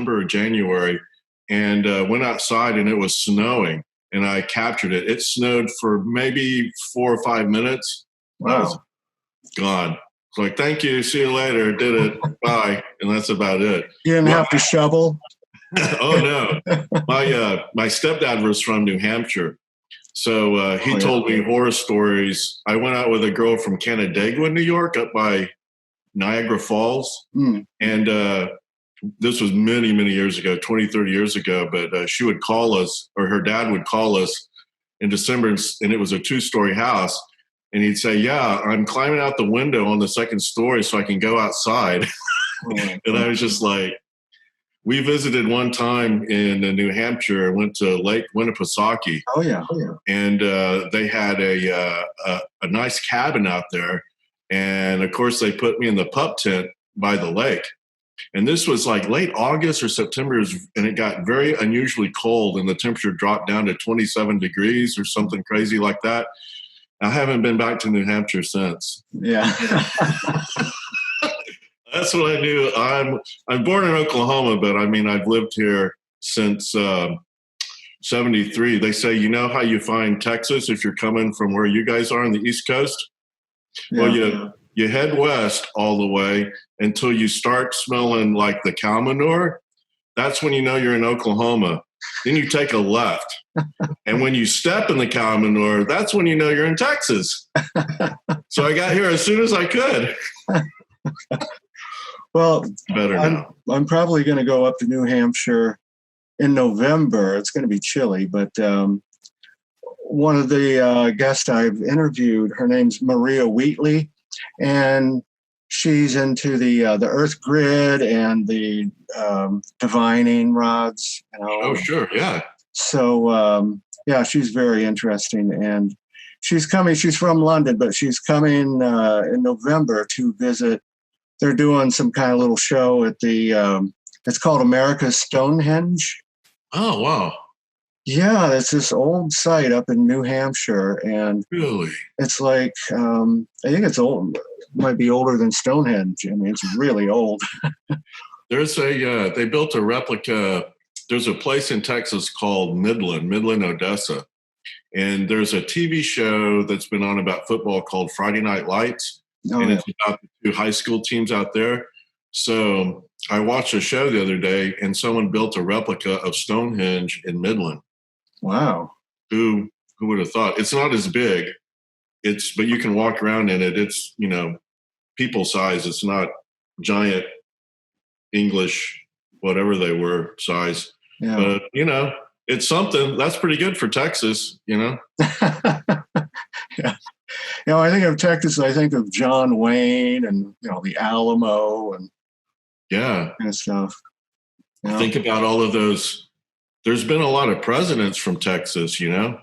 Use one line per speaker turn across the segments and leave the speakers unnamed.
December or January, and went outside and it was snowing, and I captured it. It snowed for maybe 4 or 5 minutes.
Wow.
I was gone. It's like, thank you, see you later, did it, bye, and that's about it.
You didn't have to shovel?
Oh no, my stepdad was from New Hampshire, so he told me horror stories. I went out with a girl from Canandaigua, New York, up by Niagara Falls, and this was many, many years ago, 20, 30 years ago, but she would call us, or her dad would call us in December, and it was a 2-story house, and he'd say, yeah, I'm climbing out the window on the 2nd story so I can go outside. And I was just like, we visited one time in New Hampshire, went to Lake Winnipesaukee.
Oh yeah.
And they had a nice cabin out there. And of course, they put me in the pup tent by the lake. And this was like late August or September, and it got very unusually cold, and the temperature dropped down to 27 degrees or something crazy like that. I haven't been back to New Hampshire since.
Yeah.
That's what I knew. I'm born in Oklahoma, but I mean, I've lived here since 73. They say, you know how you find Texas if you're coming from where you guys are on the East Coast? Yeah. Well, you head west all the way until you start smelling like the cow manure. That's when you know you're in Oklahoma. Then you take a left. And when you step in the cow manure, that's when you know you're in Texas. So I got here as soon as I could.
Well,
better now.
I'm probably going to go up to New Hampshire in November. It's going to be chilly, but one of the guests I've interviewed, her name's Maria Wheatley, and she's into the Earth grid and the divining rods. You know.
Oh, sure, yeah.
So, yeah, she's very interesting, and she's coming. She's from London, but she's coming in November to visit. They're doing some kind of little show at the, it's called America's Stonehenge.
Oh, wow.
Yeah, it's this old site up in New Hampshire. And
really,
it's like, I think it's old, might be older than Stonehenge. I mean, it's really old.
There's they built a replica. There's a place in Texas called Midland, Odessa. And there's a TV show that's been on about football called Friday Night Lights. Oh, and it's about the 2 high school teams out there. So I watched a show the other day, and someone built a replica of Stonehenge in Midland.
Wow.
Who would have thought? It's not as big. But you can walk around in it. It's, you know, people size. It's not giant English, whatever they were size. Yeah. But, you know, it's something. That's pretty good for Texas, you know?
Yeah. You know, I think of Texas, I think of John Wayne and, you know, the Alamo and stuff. You know?
Think about all of those. There's been a lot of presidents from Texas, you know,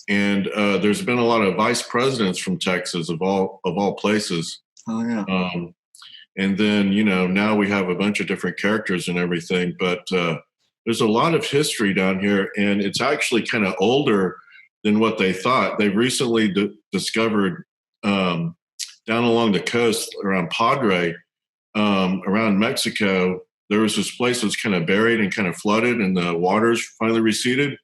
and there's been a lot of vice presidents from Texas of all places.
Oh, yeah.
And then, you know, now we have a bunch of different characters and everything, but there's a lot of history down here, and it's actually kind of older than what they thought. They recently discovered down along the coast around Padre, around Mexico, there was this place that was kind of buried and kind of flooded, and the waters finally receded.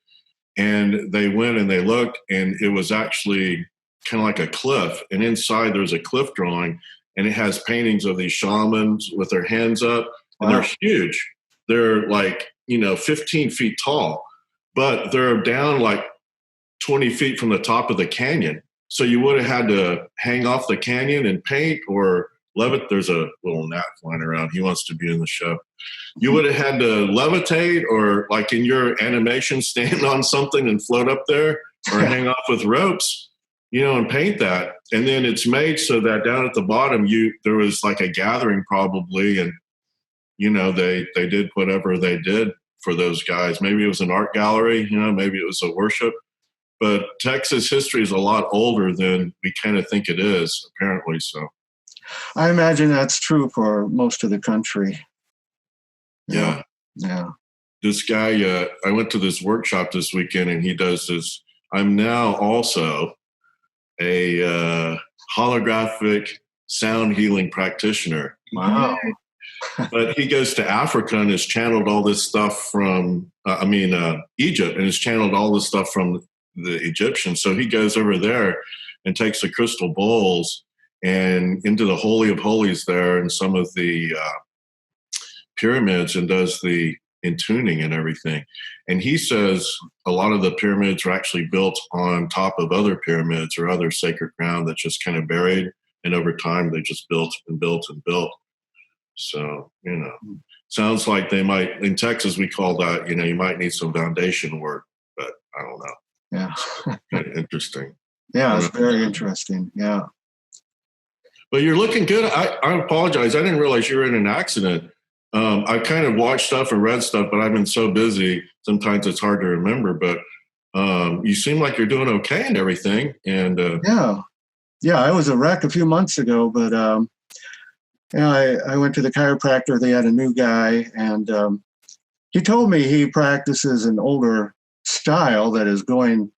And they went and they looked, and it was actually kind of like a cliff. And inside there's a cliff drawing, and it has paintings of these shamans with their hands up, and they're huge. They're like, you know, 15 feet tall, but they're down like 20 feet from the top of the canyon. So you would have had to hang off the canyon and paint or levitate. There's a little gnat flying around. He wants to be in the show. You would have had to levitate, or like in your animation, stand on something and float up there, or hang off with ropes, you know, and paint that. And then it's made so that down at the bottom, there was like a gathering probably. And, you know, they did whatever they did for those guys. Maybe it was an art gallery, you know, maybe it was a worship. But Texas history is a lot older than we kind of think it is, apparently. So,
I imagine that's true for most of the country.
Yeah. This guy, I went to this workshop this weekend, and he does this. I'm now also a holographic sound healing practitioner.
Wow.
But he goes to Africa and has channeled all this stuff from, Egypt, and has channeled all this stuff from the Egyptians. So he goes over there and takes the crystal bowls and into the Holy of Holies there and some of the pyramids and does the intuning and everything. And he says a lot of the pyramids are actually built on top of other pyramids or other sacred ground that's just kind of buried. And over time, they just built and built and built. So, sounds like they might, in Texas, we call that, you might need some foundation work, but I don't know.
Yeah.
Kind of interesting.
Yeah, it's very interesting. Yeah.
But you're looking good. I apologize. I didn't realize you were in an accident. I kind of watched stuff and read stuff, but I've been so busy. Sometimes it's hard to remember, but you seem like you're doing okay and everything. And
yeah, I was a wreck a few months ago, but I went to the chiropractor. They had a new guy, and he told me he practices an older style that is going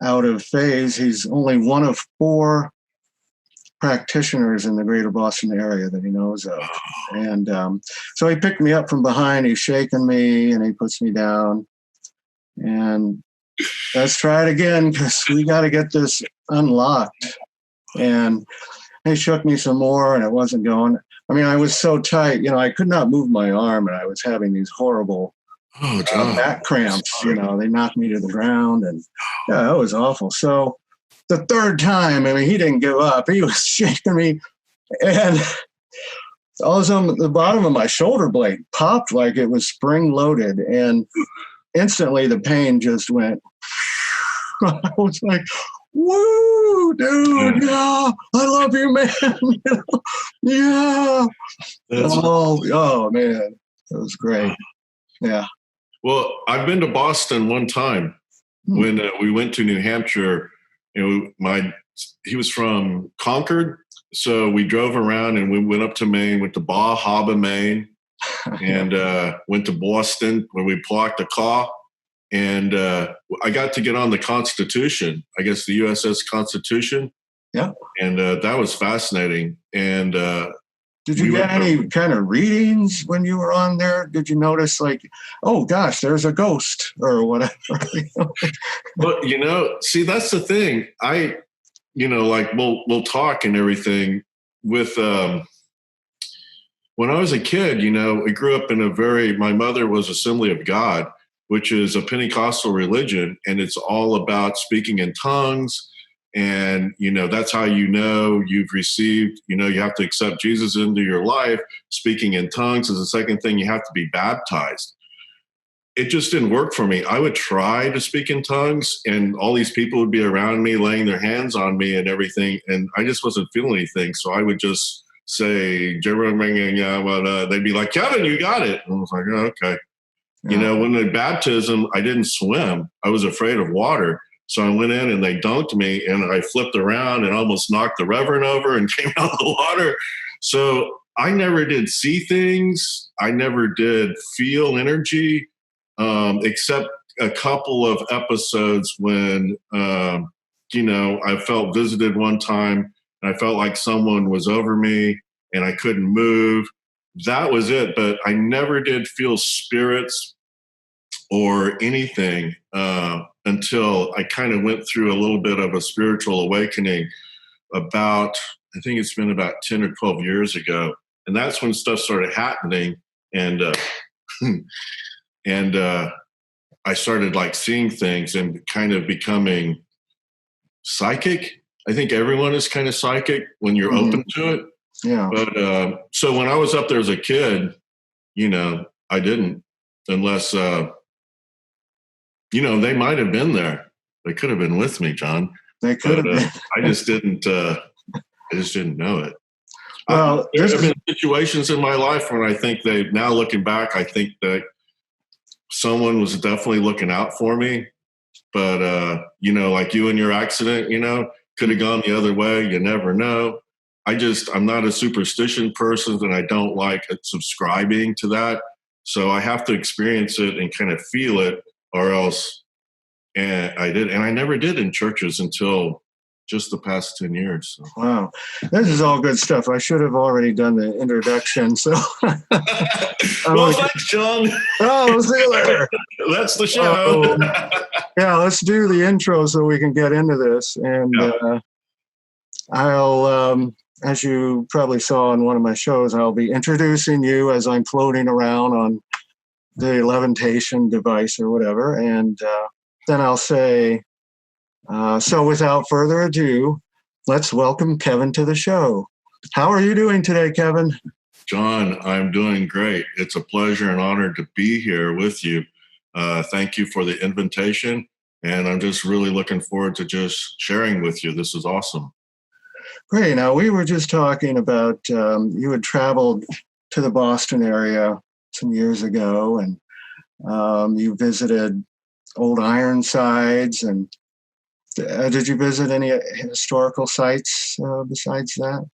out of phase. He's only one of 4 practitioners in the greater Boston area that he knows of. And so he picked me up from behind. He's shaking me and he puts me down. And let's try it again because we got to get this unlocked. And he shook me some more and it wasn't going. I mean, I was so tight, I could not move my arm and I was having these horrible back cramps. They knocked me to the ground and yeah, it was awful. So the third time, he didn't give up. He was shaking me and all of a sudden the bottom of my shoulder blade popped like it was spring loaded and instantly the pain just went. I was like, woo, dude, yeah, I love you, man. Yeah. Oh, man, it was great. Yeah.
Well, I've been to Boston one time when we went to New Hampshire. He was from Concord, so we drove around and we went up to Maine, went to Bar Harbor, Maine, and went to Boston where we parked a car. And I got to get on the Constitution, I guess the USS Constitution.
Yeah.
And that was fascinating. And
did you get any kind of readings when you were on there? Did you notice like, oh gosh, there's a ghost or whatever?
Well, see, that's the thing. Like we'll talk and everything with, when I was a kid, I grew up in my mother was Assembly of God, which is a Pentecostal religion, and it's all about speaking in tongues. And, that's how you've received, you have to accept Jesus into your life. Speaking in tongues is the second thing. You have to be baptized. It just didn't work for me. I would try to speak in tongues and all these people would be around me, laying their hands on me and everything. And I just wasn't feeling anything. So I would just say, they'd be like, Kevin, you got it. And I was like, oh, okay. Yeah. When the baptism, I didn't swim. I was afraid of water. So I went in and they dunked me and I flipped around and almost knocked the reverend over and came out of the water. So I never did see things. I never did feel energy, except a couple of episodes when, I felt visited one time and I felt like someone was over me and I couldn't move. That was it. But I never did feel spirits or anything until I kind of went through a little bit of a spiritual awakening I think it's been about 10 or 12 years ago. And that's when stuff started happening. And I started like seeing things and kind of becoming psychic. I think everyone is kind of psychic when you're open to it.
Yeah.
But so when I was up there as a kid, I didn't, unless, they might have been there. They could have been with me, John.
They could have been.
I just didn't know it.
Well,
there have been situations in my life when I think now looking back, I think that someone was definitely looking out for me. But, like you and your accident, could have gone the other way. You never know. I'm not a superstition person and I don't like subscribing to that. So I have to experience it and kind of feel it or else. And I did. And I never did in churches until just the past 10 years. So.
Wow. This is all good stuff. I should have already done the introduction. So,
well, thanks, John.
Oh, we'll see you later.
That's the show.
Yeah, let's do the intro so we can get into this. And I'll, as you probably saw in one of my shows, I'll be introducing you as I'm floating around on the levitation device or whatever. And then I'll say, so without further ado, let's welcome Kevin to the show. How are you doing today, Kevin?
John, I'm doing great. It's a pleasure and honor to be here with you. Thank you for the invitation. And I'm just really looking forward to just sharing with you. This is awesome.
Great. Now, we were just talking about you had traveled to the Boston area some years ago, and you visited old Ironsides. And did you visit any historical sites besides that?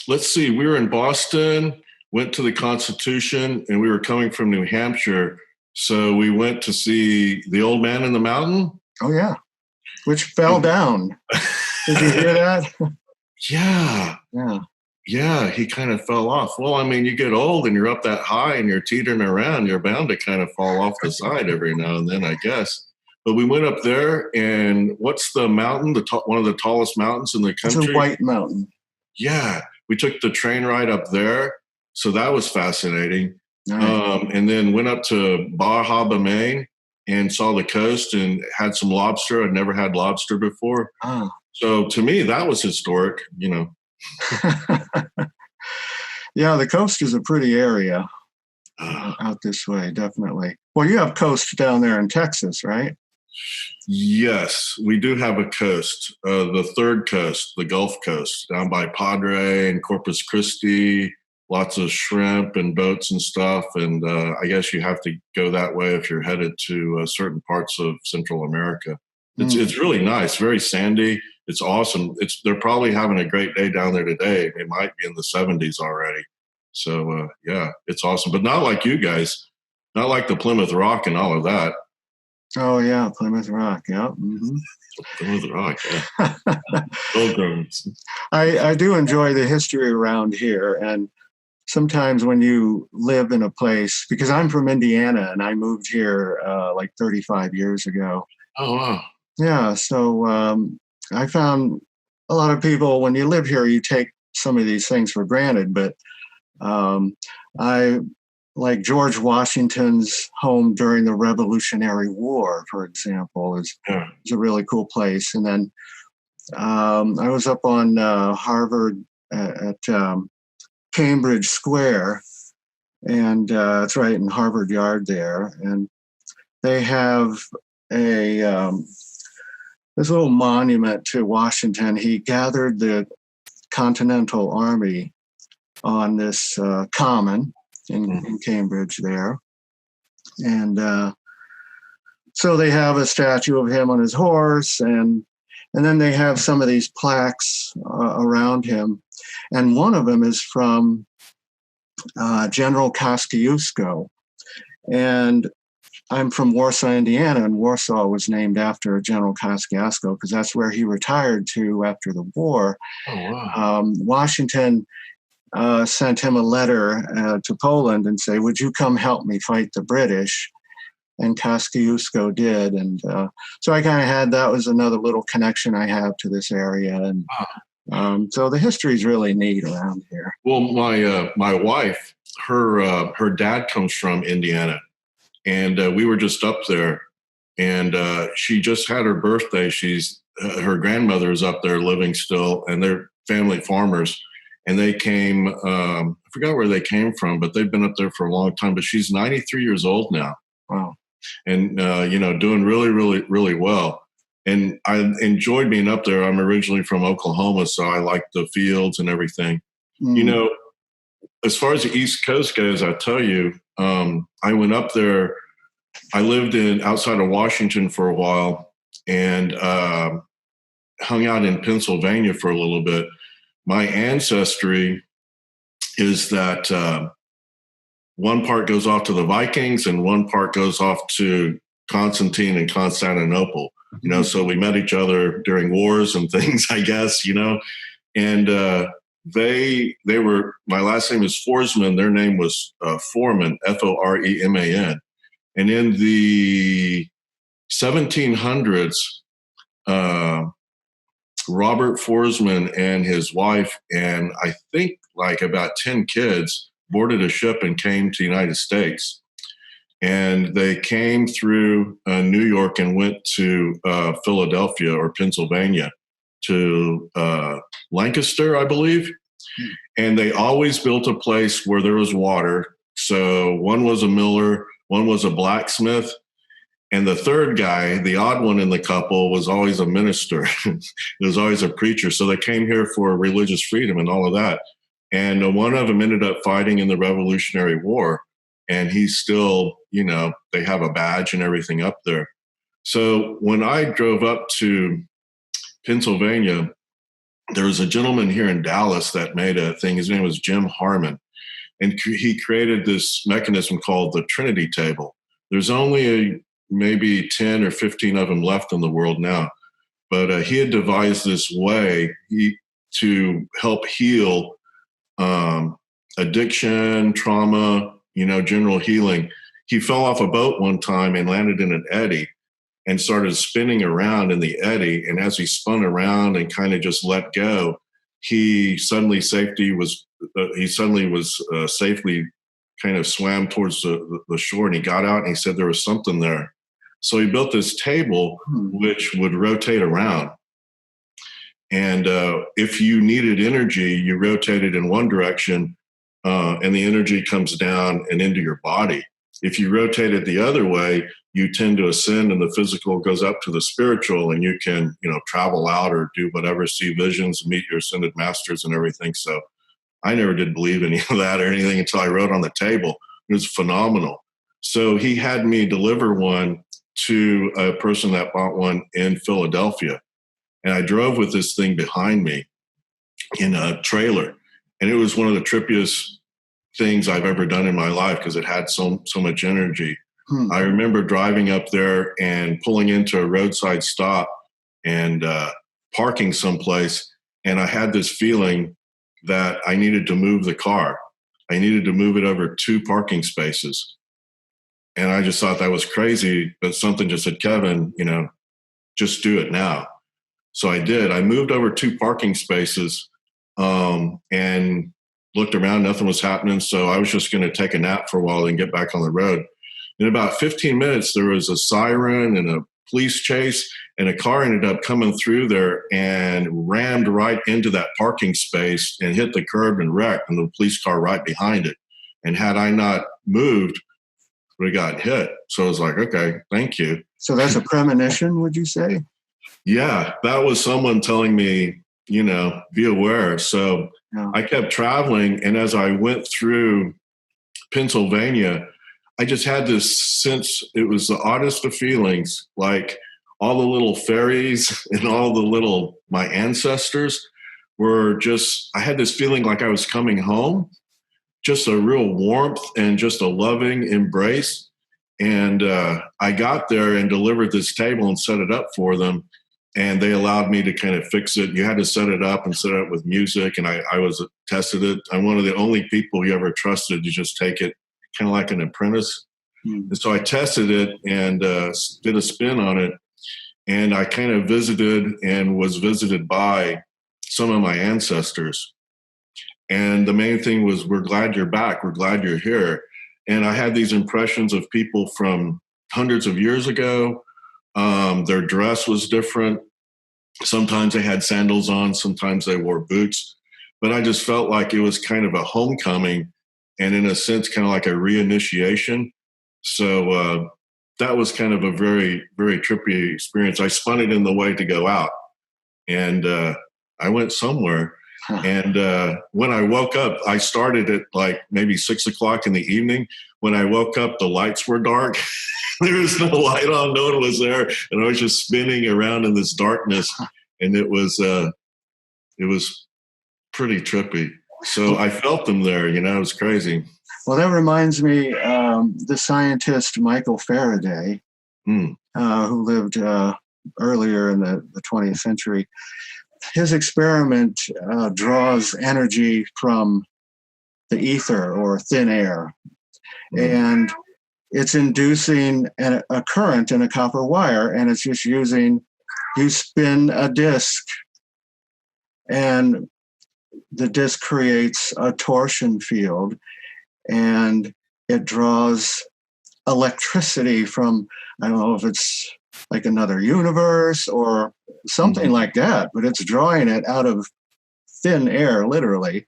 Let's see. We were in Boston, went to the Constitution, and we were coming from New Hampshire. So we went to see the Old Man in the Mountain.
Oh, yeah. Which fell down. Did you hear that?
Yeah, he kind of fell off. Well, I mean, you get old and you're up that high and you're teetering around, you're bound to kind of fall off the side every now and then, I guess. But we went up there, and what's the mountain, one of the tallest mountains in the country?
It's a White Mountain.
Yeah, we took the train ride up there. So that was fascinating. Nice. And then went up to Bar Harbor, Maine, and saw the coast and had some lobster. I'd never had lobster before.
Oh.
So to me, that was historic, you know.
Yeah, the coast is a pretty area out this way, definitely. Well, you have coast down there in Texas, right?
Yes, we do have a coast, the third coast, the Gulf Coast, down by Padre and Corpus Christi. Lots of shrimp and boats and stuff. And I guess you have to go that way if you're headed to certain parts of Central America. It's really nice, very sandy. It's awesome. They're probably having a great day down there today. It might be in the 70s already. So, yeah, it's awesome. But not like you guys, not like the Plymouth Rock and all of that.
Oh, yeah, Plymouth Rock, yeah. Mm-hmm.
Plymouth Rock, yeah.
I do enjoy the history around here. And sometimes when you live in a place, because I'm from Indiana and I moved here like 35 years ago.
Oh, wow.
Yeah, so I found a lot of people, when you live here, you take some of these things for granted. But I like George Washington's home during the Revolutionary War, for example, is a really cool place. And then I was up on Harvard at Cambridge Square, and it's right in Harvard Yard there. And they have this little monument to Washington. He gathered the Continental Army on this common in Cambridge there. And so they have a statue of him on his horse, and then they have some of these plaques around him. And one of them is from General Kosciuszko. And I'm from Warsaw, Indiana, and Warsaw was named after General Kosciuszko because that's where he retired to after the war.
Oh, wow.
Washington sent him a letter to Poland and say, would you come help me fight the British? And Kosciuszko did. And so I kind of had, that was another little connection I have to this area. And so the history is really neat around here.
Well, my wife, her dad comes from Indiana. And we were just up there, and she just had her birthday. Her grandmother is up there living still, and they're family farmers. And they came, I forgot where they came from, but they've been up there for a long time. But she's 93 years old now.
Wow.
And, doing really, really, really well. And I enjoyed being up there. I'm originally from Oklahoma, so I like the fields and everything. Mm. As far as the East Coast goes, I tell you, I went up there. I lived outside of Washington for a while and hung out in Pennsylvania for a little bit. My ancestry is that one part goes off to the Vikings and one part goes off to Constantine and Constantinople, so we met each other during wars and things, I guess, and they were, my last name is Forseman. Their name was Foreman, Foreman. And in the 1700s, Robert Forseman and his wife, and I think like about 10 kids, boarded a ship and came to the United States. And they came through New York and went to Philadelphia or Pennsylvania to Lancaster, I believe. And they always built a place where there was water. So one was a miller, one was a blacksmith, and the third guy, the odd one in the couple, was always a minister. It was always a preacher. So they came here for religious freedom and all of that. And one of them ended up fighting in the Revolutionary War. And he's still, they have a badge and everything up there. So when I drove up to Pennsylvania, there was a gentleman here in Dallas that made a thing. His name was Jim Harmon. And he created this mechanism called the Trinity Table. There's only maybe 10 or 15 of them left in the world now. But he had devised this way to help heal addiction, trauma, general healing. He fell off a boat one time and landed in an eddy and started spinning around in the eddy. And as he spun around and kind of just let go, he suddenly was safely kind of swam towards the shore, and he got out and he said there was something there. So he built this table which would rotate around. And if you needed energy, you rotate it in one direction, and the energy comes down and into your body. If you rotate it the other way, you tend to ascend and the physical goes up to the spiritual, and you can, travel out or do whatever, see visions, meet your ascended masters and everything. So I never did believe any of that or anything until I wrote on the table. It was phenomenal. So he had me deliver one to a person that bought one in Philadelphia. And I drove with this thing behind me in a trailer. And it was one of the trippiest things I've ever done in my life because it had so much energy. I remember driving up there and pulling into a roadside stop and parking someplace. And I had this feeling that I needed to move the car. I needed to move it over 2 parking spaces. And I just thought that was crazy, but something just said, Kevin, just do it now. So I did. I moved over 2 parking spaces and looked around. Nothing was happening. So I was just going to take a nap for a while and get back on the road. In about 15 minutes, there was a siren and a police chase, and a car ended up coming through there and rammed right into that parking space and hit the curb and wrecked, and the police car right behind it. And had I not moved, we got hit. So I was like, okay, thank you.
So that's a premonition, would you say?
Yeah, that was someone telling me, be aware. So I kept traveling. And as I went through Pennsylvania, I just had this sense, it was the oddest of feelings, like all the little fairies and all the my ancestors were just, I had this feeling like I was coming home. Just a real warmth and just a loving embrace. And I got there and delivered this table and set it up for them. And they allowed me to kind of fix it. You had to set it up and set it up with music. And I tested it. I'm one of the only people you ever trusted to just take it kind of like an apprentice. And so I tested it and did a spin on it. And I kind of visited and was visited by some of my ancestors. And the main thing was, we're glad you're back. We're glad you're here. And I had these impressions of people from hundreds of years ago. Their dress was different. Sometimes they had sandals on. Sometimes they wore boots. But I just felt like it was kind of a homecoming and, in a sense, kind of like a reinitiation. So that was kind of a very, very trippy experience. I spun it in the way to go out. And I went somewhere. And when I woke up, I started at like maybe 6 o'clock in the evening. When I woke up, the lights were dark. There was no light on. No one was there. And I was just spinning around in this darkness. And it was pretty trippy. So I felt them there, it was crazy.
Well, that reminds me, the scientist Michael Faraday, who lived earlier in the 20th century. His experiment draws energy from the ether or thin air, and it's inducing a current in a copper wire, and it's just you spin a disc, and the disc creates a torsion field, and it draws electricity from, I don't know if it's like another universe or something like that, but it's drawing it out of thin air, literally.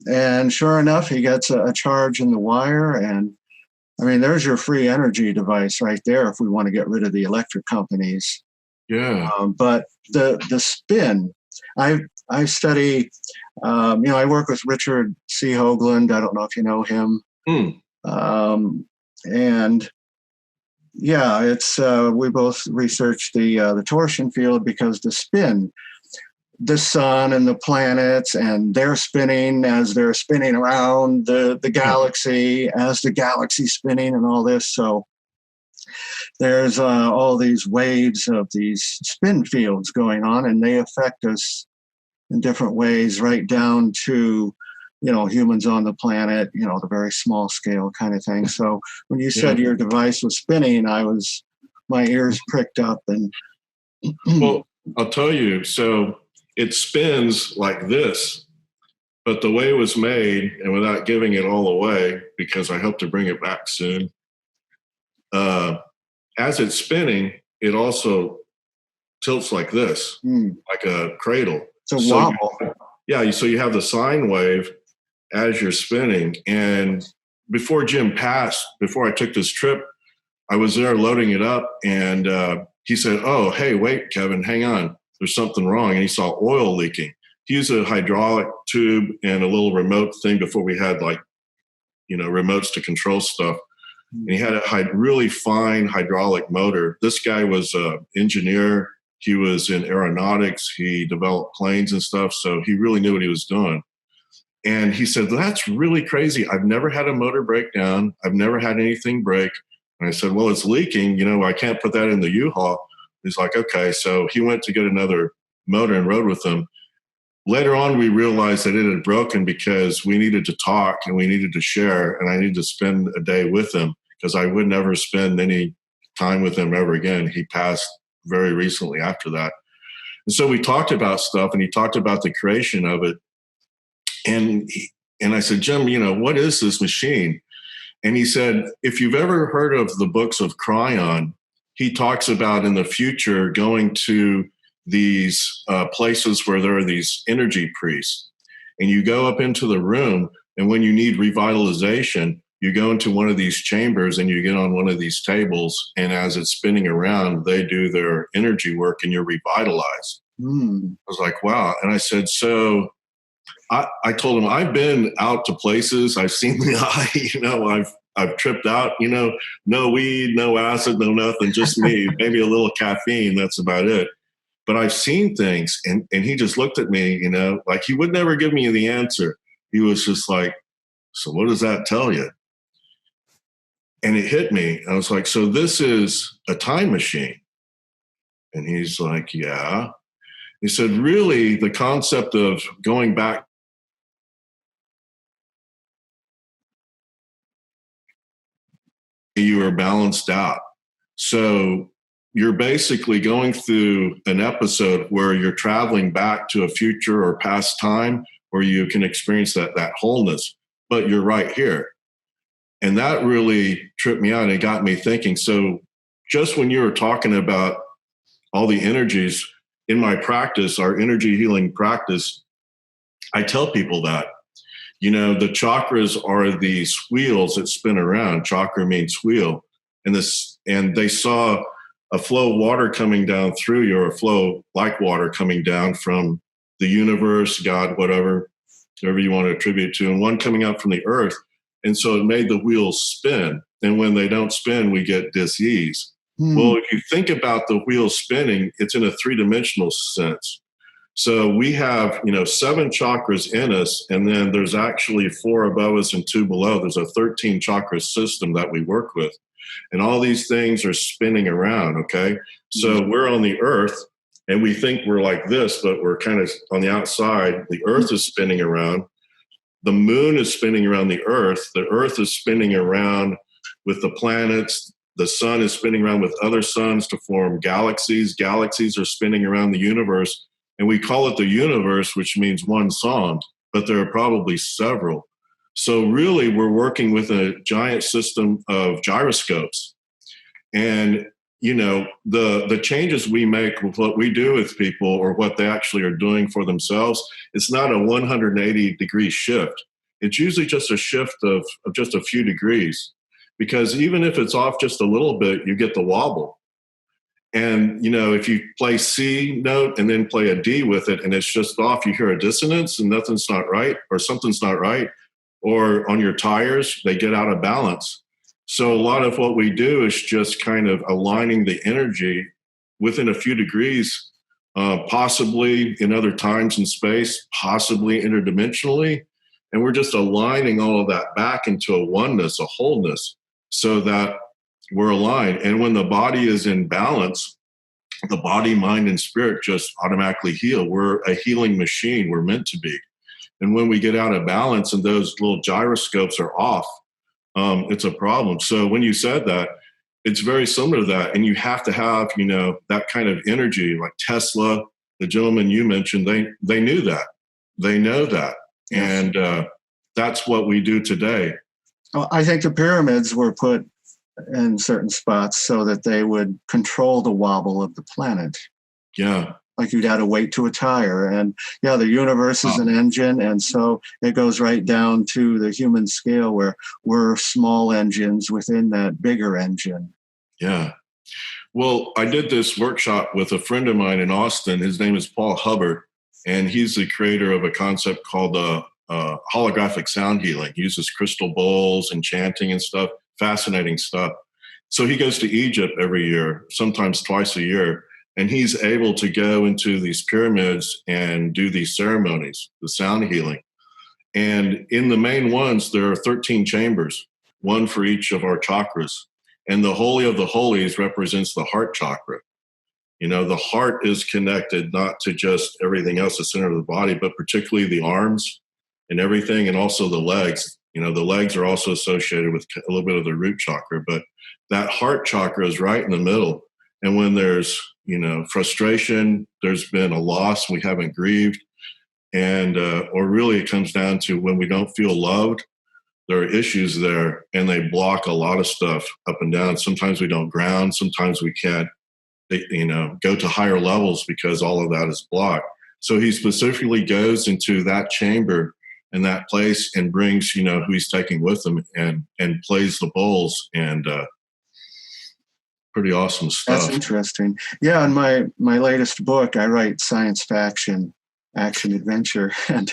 And sure enough, he gets a charge in the wire, and I mean, there's your free energy device right there if we want to get rid of the electric companies.
Yeah.
But the spin, I study, I work with Richard C. Hoagland. I don't know if you know him. And yeah, it's we both researched the torsion field because the spin, the sun and the planets, and they're spinning as they're spinning around the galaxy, as the galaxy's spinning and all this. So there's all these waves of these spin fields going on, and they affect us in different ways, right down to, humans on the planet, the very small scale kind of thing. So when you said your device was spinning, my ears pricked up. And
well, I'll tell you, so it spins like this, but the way it was made, and without giving it all away, because I hope to bring it back soon, as it's spinning, it also tilts like this, like a cradle.
It's a wobble.
So you have the sine wave as you're spinning. And before Jim passed, before I took this trip, I was there loading it up, and he said, "Oh, hey, wait, Kevin, hang on. There's something wrong." And he saw oil leaking. He used a hydraulic tube and a little remote thing before we had remotes to control stuff. And he had a really fine hydraulic motor. This guy was an engineer. He was in aeronautics. He developed planes and stuff. So he really knew what he was doing. And he said, "That's really crazy. I've never had a motor break down. I've never had anything break." And I said, "Well, it's leaking. I can't put that in the U-Haul." He's like, "Okay." So he went to get another motor and rode with them. Later on, we realized that it had broken because we needed to talk and we needed to share, and I needed to spend a day with him because I would never spend any time with him ever again. He passed very recently after that. And so we talked about stuff, and he talked about the creation of it. And I said, "Jim, what is this machine?" And he said, "If you've ever heard of the books of Cryon, he talks about in the future going to these places where there are these energy priests. And you go up into the room, and when you need revitalization, you go into one of these chambers and you get on one of these tables, and as it's spinning around, they do their energy work and you're revitalized." I was like, wow. And I said, so I told him, I've been out to places, I've seen the eye, I've tripped out, no weed, no acid, no nothing, just me, maybe a little caffeine, that's about it. But I've seen things. And he just looked at me, like he would never give me the answer. He was just like, "So what does that tell you?" And it hit me. I was like, "So this is a time machine?" And he's like, "Yeah." He said, "Really, the concept of going back you are balanced out. So you're basically going through an episode where you're traveling back to a future or past time where you can experience that wholeness, but you're right here." And that really tripped me out and it got me thinking. So just when you were talking about all the energies in my practice, our energy healing practice, I tell people that, the chakras are these wheels that spin around. Chakra means wheel. And they saw a flow of water coming down through you, or a flow like water coming down from the universe, God, whatever you want to attribute to, and one coming up from the earth. And so it made the wheels spin. And when they don't spin, we get dis-ease. Well, if you think about the wheels spinning, it's in a three-dimensional sense. So we have, 7 chakras in us, and then there's actually 4 above us and 2 below. There's a 13 chakra system that we work with. and all these things are spinning around. Okay. So we're on the earth and we think we're like this, but we're kind of on the outside. The earth is spinning around. The moon is spinning around the earth. The earth is spinning around with the planets. The sun is spinning around with other suns to form galaxies. Galaxies are spinning around the universe. And we call it the universe, which means one song, but there are probably several. So really, we're working with a giant system of gyroscopes. And, you know, the changes we make with what we do with people or what they actually are doing for themselves, it's not a 180-degree shift. It's usually just a shift of just a few degrees. Because even if it's off just a little bit, you get the wobble. And, you know, if you play C note and then play a D with it and it's just off, you hear a dissonance and nothing's not right or something's not right. Or on your tires, they get out of balance. So a lot of what we do is just kind of aligning the energy within a few degrees, possibly in other times and space, possibly interdimensionally. And we're just aligning all of that back into a oneness, a wholeness, so that we're aligned. And when the body is in balance, the body, mind, and spirit just automatically heal. We're a healing machine. We're meant to be. And when we get out of balance and those little gyroscopes are off, it's a problem. So when you said that, it's very similar to that. And you have to have, you know, that kind of energy, like Tesla, the gentleman you mentioned, they knew that. They know that. And that's what we do today.
Well, I think the pyramids were put in certain spots so that they would control the wobble of the planet.
Yeah.
Like you'd have to wait to a tire. And yeah, the universe is an engine. And so it goes right down to the human scale where we're small engines within that bigger engine.
Yeah. Well, I did this workshop with a friend of mine in Austin. His name is Paul Hubbard, and he's the creator of a concept called holographic sound healing. He uses crystal bowls and chanting and stuff, fascinating stuff. So he goes to Egypt every year, sometimes twice a year, and he's able to go into these pyramids and do these ceremonies, the sound healing. And in the main ones, there are 13 chambers, one for each of our chakras. And the Holy of the Holies represents the heart chakra. You know, the heart is connected not to just everything else, the center of the body, but particularly the arms and everything, and also the legs. You know, the legs are also associated with a little bit of the root chakra, but that heart chakra is right in the middle. And when there's, you know, frustration, there's been a loss, we haven't grieved, and or really it comes down to when we don't feel loved, there are issues there, and they block a lot of stuff up and down. Sometimes we don't ground, sometimes we can't, you know, go to higher levels because all of that is blocked. So he specifically goes into that chamber and that place and brings, you know, who he's taking with him and plays the bowls, and pretty awesome stuff.
That's interesting. Yeah, in my latest book, I write science fiction, action adventure, and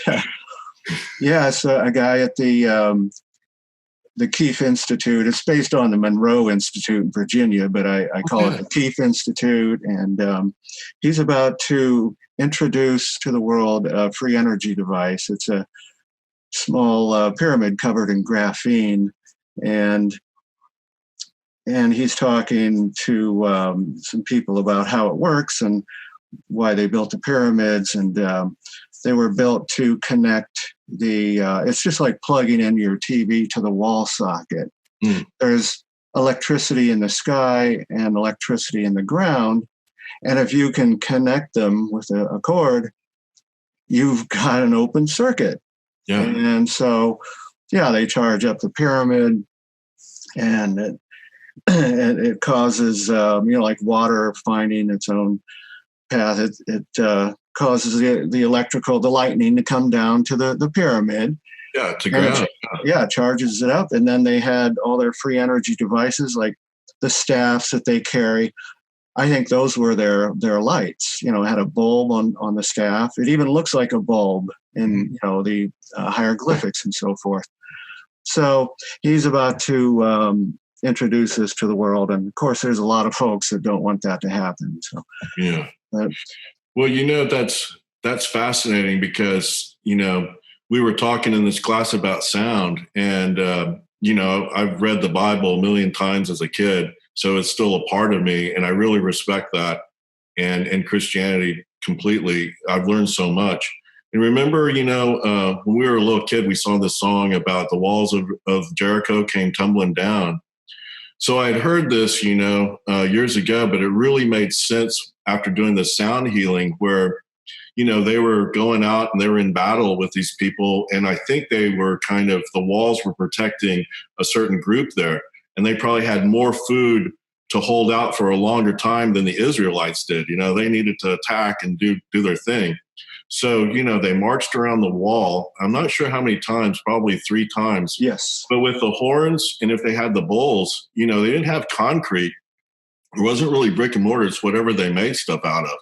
yeah, it's a guy at the Keefe Institute. It's based on the Monroe Institute in Virginia, but I call it the Keefe Institute, and he's about to introduce to the world a free energy device. It's a small pyramid covered in graphene, and he's talking to some people about how it works and why they built the pyramids. And they were built to connect it's just like plugging in your TV to the wall socket. There's electricity in the sky and electricity in the ground. And if you can connect them with a cord, you've got an open circuit. Yeah. And so, yeah, they charge up the pyramid, and it causes, like water finding its own path. It causes the lightning to come down to the pyramid.
Yeah, to ground.
It charges it up. And then they had all their free energy devices, like the staffs that they carry. I think those were their lights. You know, it had a bulb on the staff. It even looks like a bulb in, you know, the hieroglyphics and so forth. So he's about to introduce this to the world. And of course, there's a lot of folks that don't want that to happen. So,
yeah. Well, you know, that's fascinating because, you know, we were talking in this class about sound, and I've read the Bible a million times as a kid, so it's still a part of me, and I really respect that. And Christianity completely. I've learned so much. And remember, when we were a little kid, we saw this song about the walls of Jericho came tumbling down. So I'd heard this, years ago, but it really made sense after doing the sound healing where, they were going out and they were in battle with these people. And I think they were the walls were protecting a certain group there. And they probably had more food to hold out for a longer time than the Israelites did. They needed to attack and do their thing. So, they marched around the wall. I'm not sure how many times, probably 3 times.
Yes.
But with the horns, and if they had the bowls, they didn't have concrete. It wasn't really brick and mortar. It's whatever they made stuff out of.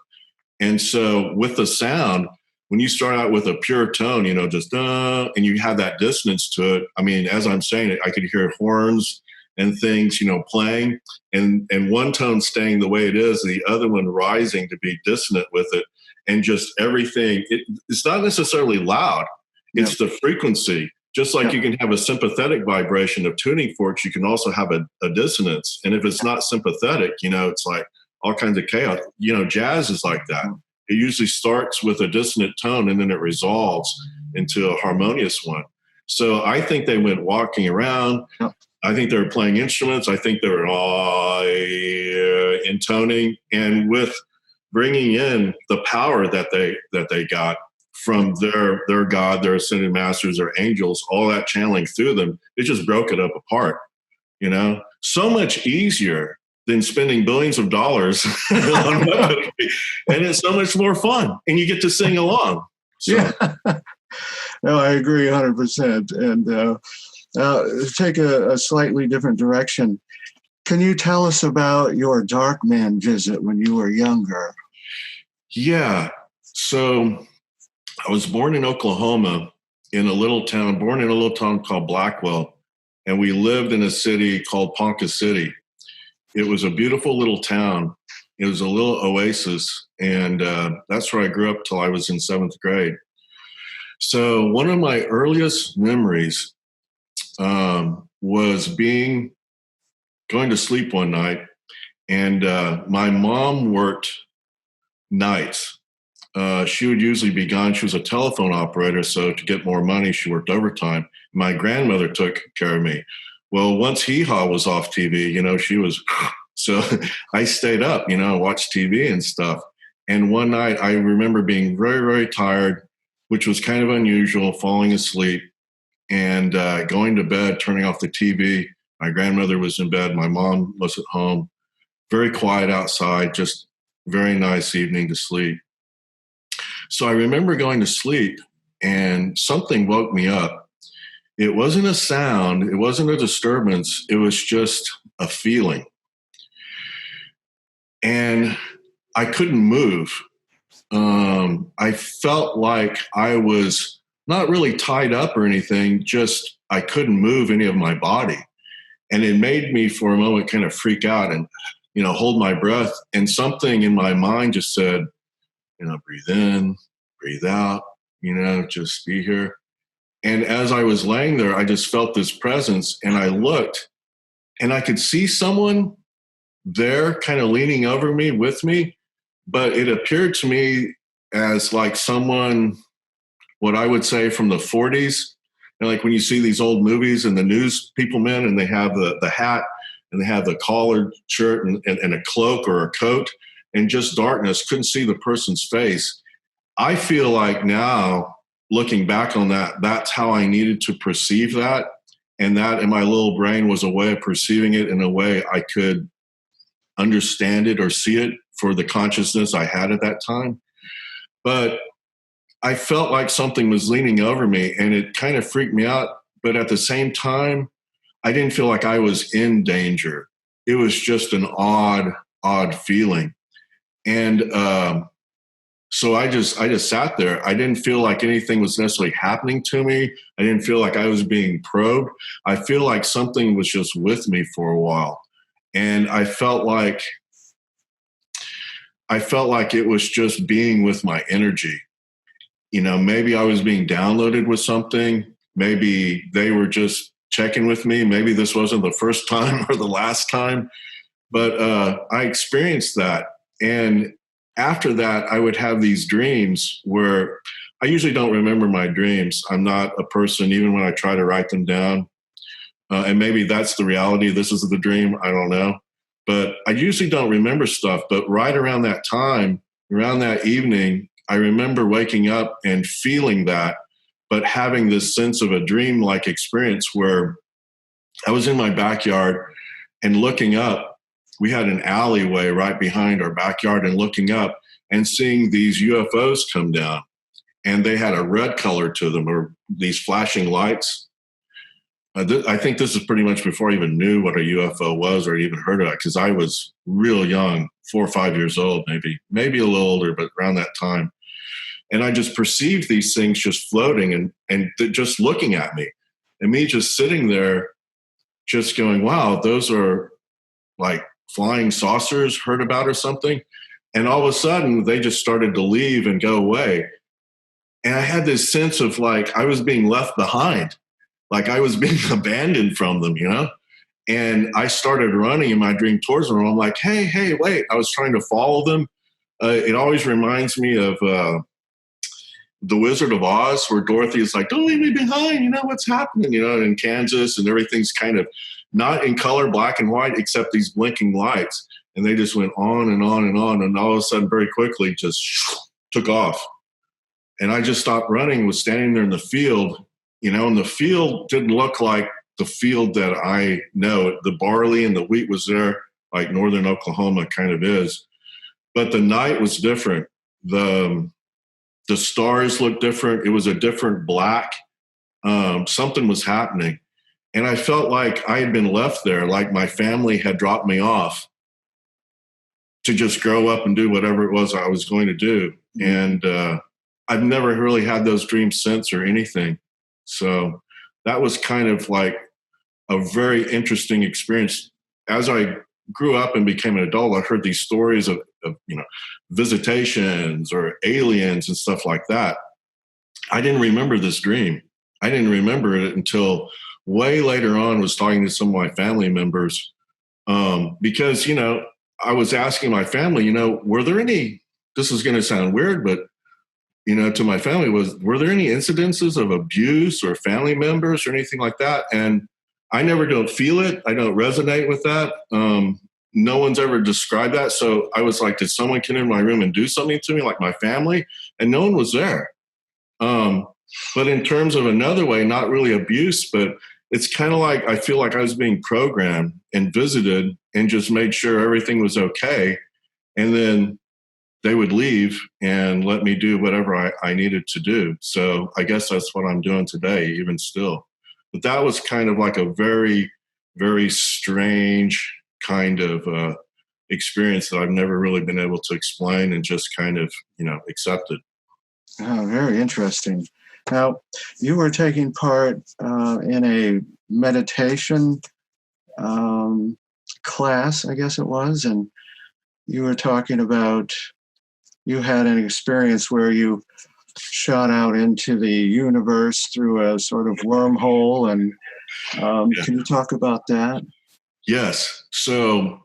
And so with the sound, when you start out with a pure tone, just and you have that dissonance to it. I mean, as I'm saying it, I could hear horns and things, playing, and one tone staying the way it is, the other one rising to be dissonant with it. And just everything, it's not necessarily loud. It's the frequency. Just like you can have a sympathetic vibration of tuning forks, you can also have a dissonance. And if it's not sympathetic, it's like all kinds of chaos. Jazz is like that. It usually starts with a dissonant tone and then it resolves into a harmonious one. So I think they went walking around. I think they were playing instruments. I think they were intoning, and with bringing in the power that they got from their God, their ascended masters, their angels, all that channeling through them, it just broke it up apart. So much easier than spending billions of dollars on weaponry, and it's so much more fun, and you get to sing along. So.
Yeah, no, I agree 100%. And take a slightly different direction. Can you tell us about your Dark Man visit when you were younger?
Yeah. So I was born in Oklahoma born in a little town called Blackwell, and we lived in a city called Ponca City. It was a beautiful little town. It was a little oasis, and that's where I grew up till I was in 7th grade. So one of my earliest memories was going to sleep one night, and my mom worked nights. She would usually be gone. She was a telephone operator, so to get more money, she worked overtime. My grandmother took care of me. Well, once Hee Haw was off TV, she was, so I stayed up, watched TV and stuff. And one night I remember being very, very tired, which was kind of unusual, falling asleep and going to bed, turning off the TV. My grandmother was in bed. My mom was at home. Very quiet outside, just very nice evening to sleep. So I remember going to sleep and something woke me up. It wasn't a sound. It wasn't a disturbance. It was just a feeling. And I couldn't move. I felt like I was not really tied up or anything, just I couldn't move any of my body. And it made me for a moment kind of freak out and, hold my breath. And something in my mind just said, breathe in, breathe out, just be here. And as I was laying there, I just felt this presence, and I looked and I could see someone there kind of leaning over me with me, but it appeared to me as like someone, what I would say from the 40s. Like when you see these old movies and the news people men, and they have the hat and they have the collared shirt and a cloak or a coat, and just darkness, couldn't see the person's face. I feel like now, looking back on that, that's how I needed to perceive that. And that in my little brain was a way of perceiving it in a way I could understand it or see it for the consciousness I had at that time. But I felt like something was leaning over me, and it kind of freaked me out. But at the same time, I didn't feel like I was in danger. It was just an odd feeling. And so I just sat there. I didn't feel like anything was necessarily happening to me. I didn't feel like I was being probed. I feel like something was just with me for a while. And I felt like it was just being with my energy. Maybe I was being downloaded with something. Maybe they were just checking with me. Maybe this wasn't the first time or the last time, but I experienced that. And after that, I would have these dreams where I usually don't remember my dreams. I'm not a person, even when I try to write them down. And maybe that's the reality. This is the dream. I don't know. But I usually don't remember stuff. But right around that time, around that evening, I remember waking up and feeling that, but having this sense of a dream-like experience where I was in my backyard and looking up. We had an alleyway right behind our backyard, and looking up and seeing these UFOs come down. And they had a red color to them, or these flashing lights. I think this is pretty much before I even knew what a UFO was or even heard of it, because I was real young, 4 or 5 years old, maybe a little older, but around that time. And I just perceived these things just floating and just looking at me. And me just sitting there just going, wow, those are like flying saucers heard about or something. And all of a sudden, they just started to leave and go away. And I had this sense of like I was being left behind, like I was being abandoned from them, you know? And I started running in my dream towards them. I'm like, hey, wait. I was trying to follow them. It always reminds me of The Wizard of Oz, where Dorothy is like, don't leave me behind. You know what's happening, you know, in Kansas, and everything's kind of not in color, black and white, except these blinking lights. And they just went on and on and on. And all of a sudden, very quickly, just took off. And I just stopped running, was standing there in the field, you know, and the field didn't look like the field that I know. The barley and the wheat was there, like northern Oklahoma kind of is. But the night was different. The stars looked different. It was a different black. Something was happening. And I felt like I had been left there, like my family had dropped me off to just grow up and do whatever it was I was going to do. And I've never really had those dreams since or anything. So that was kind of like a very interesting experience. As I grew up and became an adult, I heard these stories of you know, visitations or aliens and stuff like that. I didn't remember this dream. I didn't remember it until way later on. Was talking to some of my family members because, you know, I was asking my family, you know, were there any, this is going to sound weird, but, you know, to my family were there any incidences of abuse or family members or anything like that? And I never don't feel it. I don't resonate with that. No one's ever described that. So I was like, did someone come in my room and do something to me, like my family? And no one was there. But in terms of another way, not really abuse, but it's kind of like I feel like I was being programmed and visited and just made sure everything was okay. And then they would leave and let me do whatever I needed to do. So I guess that's what I'm doing today, even still. But that was kind of like a very, very strange kind of experience that I've never really been able to explain and just kind of, you know, accepted.
Oh, very interesting. Now, you were taking part in a meditation class, I guess it was, and you were talking about you had an experience where you shot out into the universe through a sort of wormhole. And can you talk about that?
Yes. So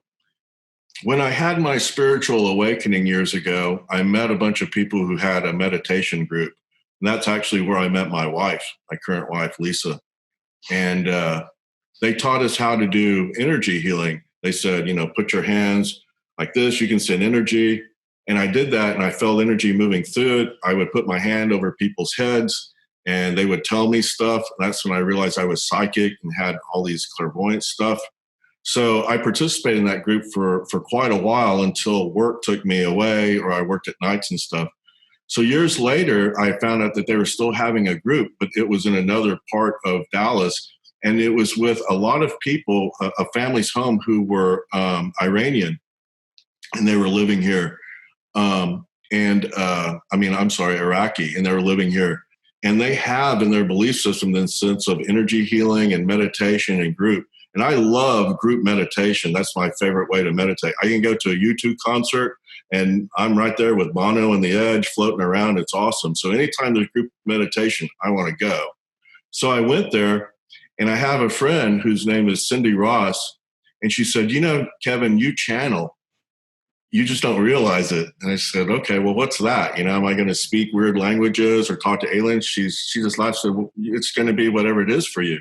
when I had my spiritual awakening years ago, I met a bunch of people who had a meditation group. And that's actually where I met my wife, my current wife, Lisa. And they taught us how to do energy healing. They said, you know, put your hands like this, you can send energy. And I did that, and I felt energy moving through it. I would put my hand over people's heads, and they would tell me stuff. That's when I realized I was psychic and had all these clairvoyant stuff. So I participated in that group for quite a while until work took me away, or I worked at nights and stuff. So years later, I found out that they were still having a group, but it was in another part of Dallas. And it was with a lot of people, a family's home who were Iranian, and they were living here. Iraqi, and they were living here. And they have in their belief system this sense of energy healing and meditation and group. And I love group meditation. That's my favorite way to meditate. I can go to a U2 concert and I'm right there with Bono and the Edge floating around. It's awesome. So anytime there's group meditation, I want to go. So I went there, And I have a friend whose name is Cindy Ross, and she said, Kevin, you channel. You just don't realize it. And I said, okay, well, what's that? Am I going to speak weird languages or talk to aliens? She just laughed and said, well, it's going to be whatever it is for you.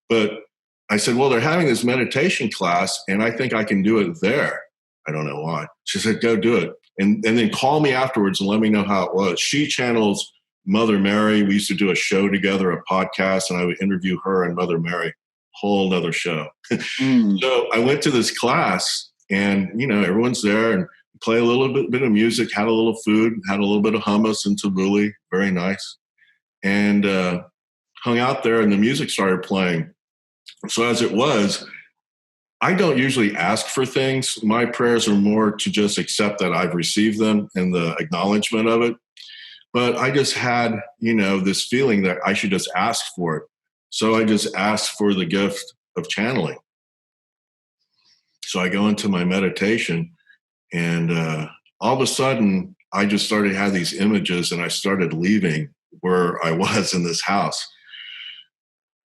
But I said, well, they're having this meditation class, and I think I can do it there. I don't know why. She said, go do it. And then call me afterwards and let me know how it was. She channels Mother Mary. We used to do a show together, a podcast, and I would interview her and Mother Mary. Whole nother show. So I went to this class, and, everyone's there and play a little bit of music, had a little food, had a little bit of hummus and tabbouleh, very nice, and hung out there, and the music started playing. So as it was, I don't usually ask for things. My prayers are more to just accept that I've received them and the acknowledgement of it. But I just had, this feeling that I should just ask for it. So I just asked for the gift of channeling. So I go into my meditation, and all of a sudden, I just started to have these images, and I started leaving where I was in this house.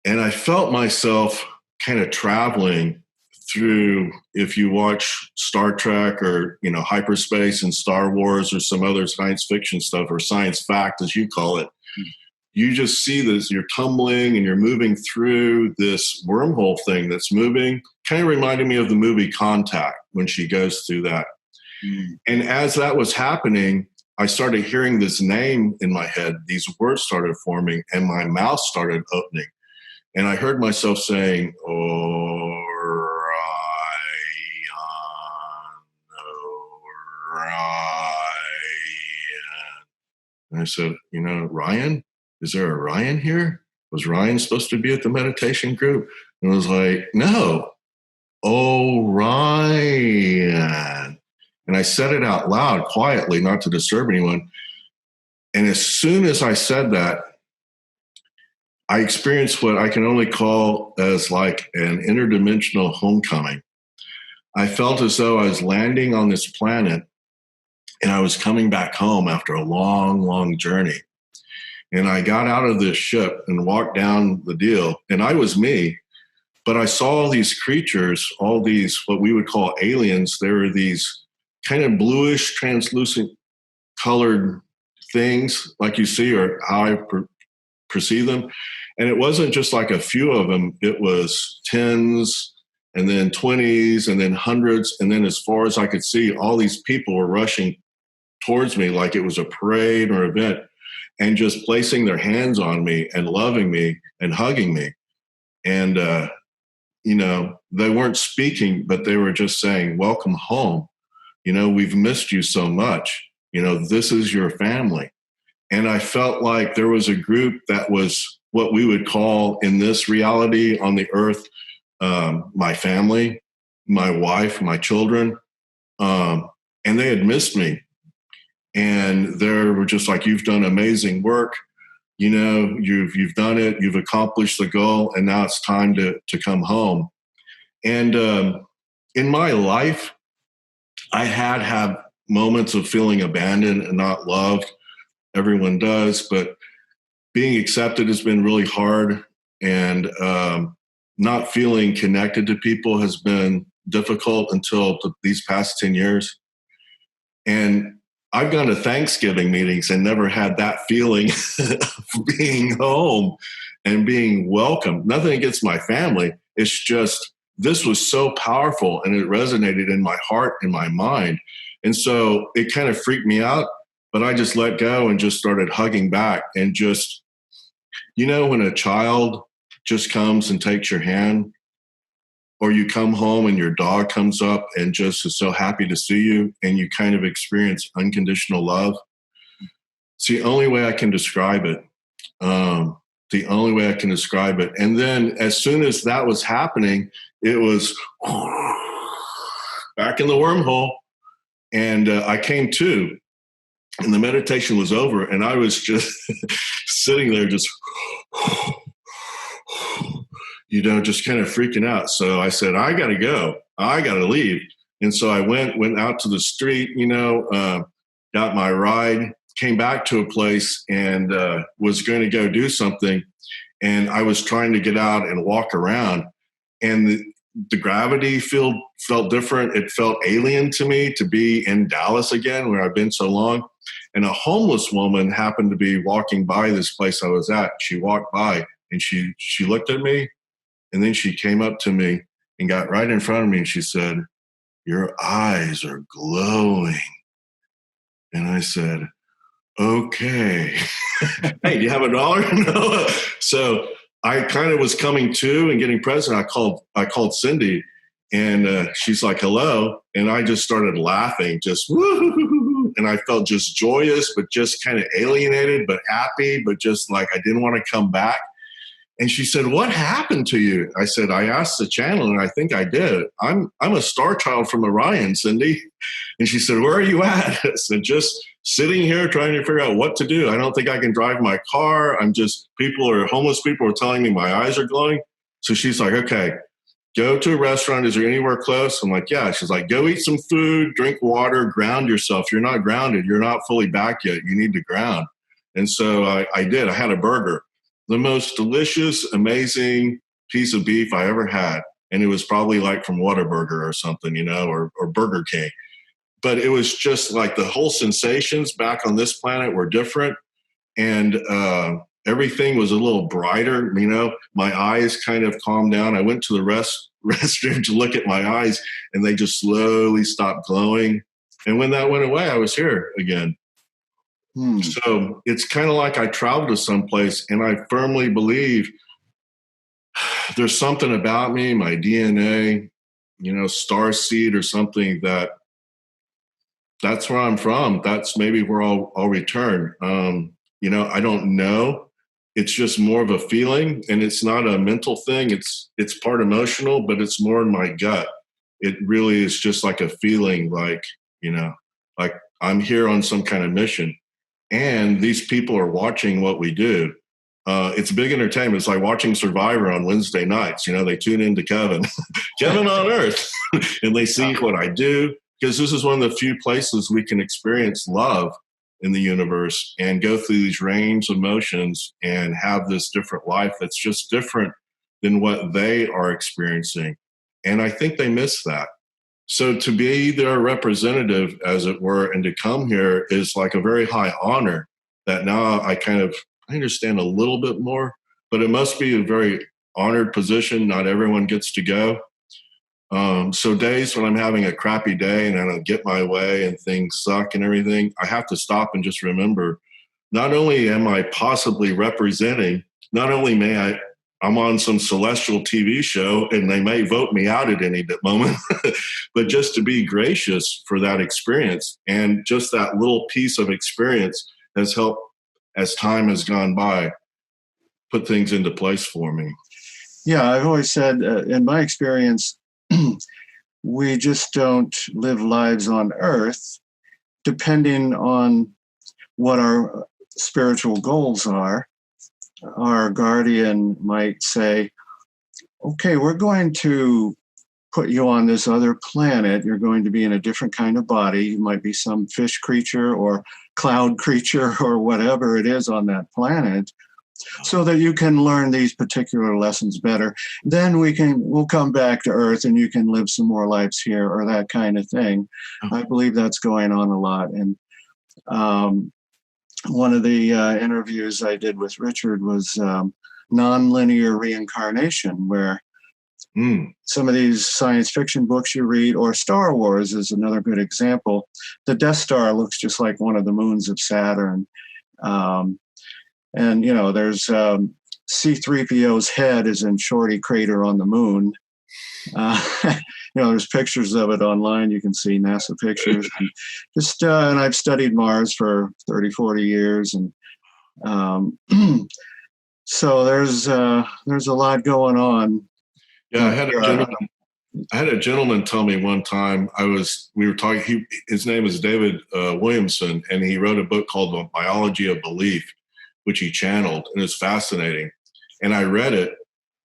And I felt myself kind of traveling through, if you watch Star Trek or, hyperspace and Star Wars or some other science fiction stuff, or science fact, as you call it, you just see this, you're tumbling and you're moving through this wormhole thing that's moving. Kind of reminded me of the movie Contact when she goes through that. And as that was happening, I started hearing this name in my head. These words started forming, and my mouth started opening. And I heard myself saying, Orion, Orion. And I said, Ryan? Is there a Ryan here? Was Ryan supposed to be at the meditation group? And I was like, no, Orion. And I said it out loud, quietly, not to disturb anyone. And as soon as I said that, I experienced what I can only call as like an interdimensional homecoming. I felt as though I was landing on this planet, and I was coming back home after a long, long journey. And I got out of this ship and walked down the deal, and I was me, but I saw all these creatures, all these, what we would call aliens. There were these kind of bluish, translucent colored things like you see, or how I perceive them. And it wasn't just like a few of them. It was tens, and then 20s, and then hundreds. And then as far as I could see, all these people were rushing towards me like it was a parade or event, and just placing their hands on me and loving me and hugging me. And, they weren't speaking, but they were just saying, welcome home. We've missed you so much. This is your family. And I felt like there was a group that was what we would call in this reality on the earth, my family, my wife, my children. And they had missed me. And they were just like, you've done amazing work. You've done it. You've accomplished the goal. And now it's time to come home. And in my life, I had moments of feeling abandoned and not loved. Everyone does, but being accepted has been really hard. And not feeling connected to people has been difficult until these past 10 years. And I've gone to Thanksgiving meetings and never had that feeling of being home and being welcome. Nothing against my family. It's just, this was so powerful, and it resonated in my heart and my mind. And so it kind of freaked me out, but I just let go and just started hugging back. And just, when a child just comes and takes your hand, or you come home and your dog comes up and just is so happy to see you, and you kind of experience unconditional love. It's the only way I can describe it. The only way I can describe it. And then as soon as that was happening, it was back in the wormhole. And I came to, and the meditation was over, and I was just sitting there just just kind of freaking out. So I said, I got to go. I got to leave. And so I went out to the street, got my ride, came back to a place, and was going to go do something. and I was trying to get out and walk around, and the gravity field felt different. It felt alien to me to be in Dallas again, where I've been so long. And a homeless woman happened to be walking by this place I was at. She walked by and she looked at me, and then she came up to me and got right in front of me and she said, "Your eyes are glowing." And I said, "Okay." "Hey, do you have $1?" No. So I kind of was coming to and getting present. I called Cindy, and she's like, "Hello." And I just started laughing, just woo. And I felt just joyous, but just kind of alienated, but happy, but just like I didn't want to come back. And she said, "What happened to you?" I said, "I asked the channel, and I think I did. I'm a star child from Orion, Cindy." And she said, "Where are you at?" I said, "Just sitting here trying to figure out what to do. I don't think I can drive my car. Homeless people are telling me my eyes are glowing." So she's like, "Okay, go to a restaurant. Is there anywhere close?" I'm like, "Yeah." She's like, "Go eat some food, drink water, ground yourself. You're not grounded. You're not fully back yet. You need to ground." And so I did. I had a burger, the most delicious, amazing piece of beef I ever had. And it was probably like from Whataburger or something, or Burger King. But it was just like the whole sensations back on this planet were different. And everything was a little brighter. My eyes kind of calmed down. I went to the restroom to look at my eyes, and they just slowly stopped glowing. And when that went away, I was here again. So it's kind of like I traveled to someplace, and I firmly believe there's something about me, my DNA, star seed or something, that's where I'm from. That's maybe where I'll return. I don't know. It's just more of a feeling, and it's not a mental thing. It's part emotional, but it's more in my gut. It really is just like a feeling, like I'm here on some kind of mission. And these people are watching what we do. It's big entertainment. It's like watching Survivor on Wednesday nights. They tune into Kevin, Kevin on Earth, and they see what I do, because this is one of the few places we can experience love in the universe and go through these range of emotions and have this different life that's just different than what they are experiencing. And I think they miss that. So to be their representative, as it were, and to come here is like a very high honor that now I understand a little bit more, but it must be a very honored position. Not everyone gets to go. So days when I'm having a crappy day and I don't get my way and things suck and everything, I have to stop and just remember, not only am I possibly representing, not only I'm on some celestial TV show and they may vote me out at any moment, but just to be gracious for that experience. And just that little piece of experience has helped, as time has gone by, put things into place for me.
Yeah, I've always said, in my experience, we just don't live lives on Earth depending on what our spiritual goals are. Our guardian might say, "Okay, we're going to put you on this other planet. You're going to be in a different kind of body. You might be some fish creature or cloud creature or whatever it is on that planet, so that you can learn these particular lessons better. Then we'll come back to Earth and you can live some more lives here," or that kind of thing. I believe that's going on a lot. And one of the interviews I did with Richard was nonlinear reincarnation, where some of these science fiction books you read, or Star Wars is another good example. The Death Star looks just like one of the moons of Saturn. And, there's C-3PO's head is in Shorty Crater on the moon. There's pictures of it online. You can see NASA pictures. And and I've studied Mars for 30, 40 years. And so there's a lot going on.
Yeah, I had a gentleman tell me one time, we were talking, his name is David Williamson, and he wrote a book called The Biology of Belief, which he channeled, and it's fascinating. And I read it,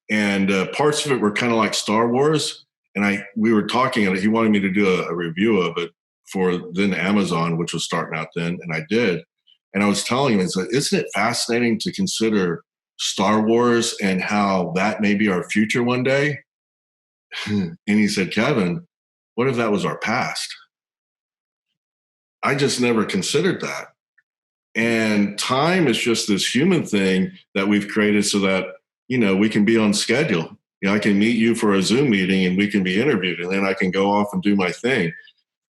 and parts of it were kind of like Star Wars. And we were talking, and he wanted me to do a review of it for then Amazon, which was starting out then, and I did. And I was telling him, isn't it fascinating to consider Star Wars and how that may be our future one day. And he said, Kevin, what if that was our past? I just never considered that. And time is just this human thing that we've created so that, we can be on schedule. I can meet you for a Zoom meeting and we can be interviewed, and then I can go off and do my thing.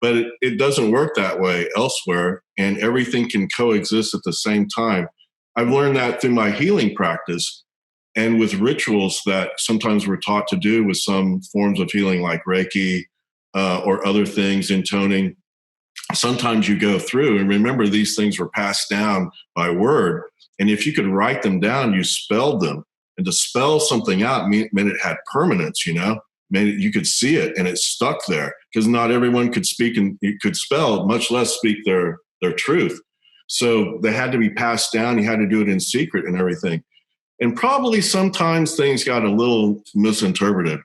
But it doesn't work that way elsewhere, and everything can coexist at the same time. I've learned that through my healing practice and with rituals that sometimes we're taught to do with some forms of healing like Reiki or other things, intoning. Sometimes you go through and remember these things were passed down by word. And if you could write them down, you spelled them. And to spell something out meant it had permanence, you could see it and it stuck there, because not everyone could speak and could spell, much less speak their truth. So they had to be passed down. You had to do it in secret and everything. And probably sometimes things got a little misinterpreted,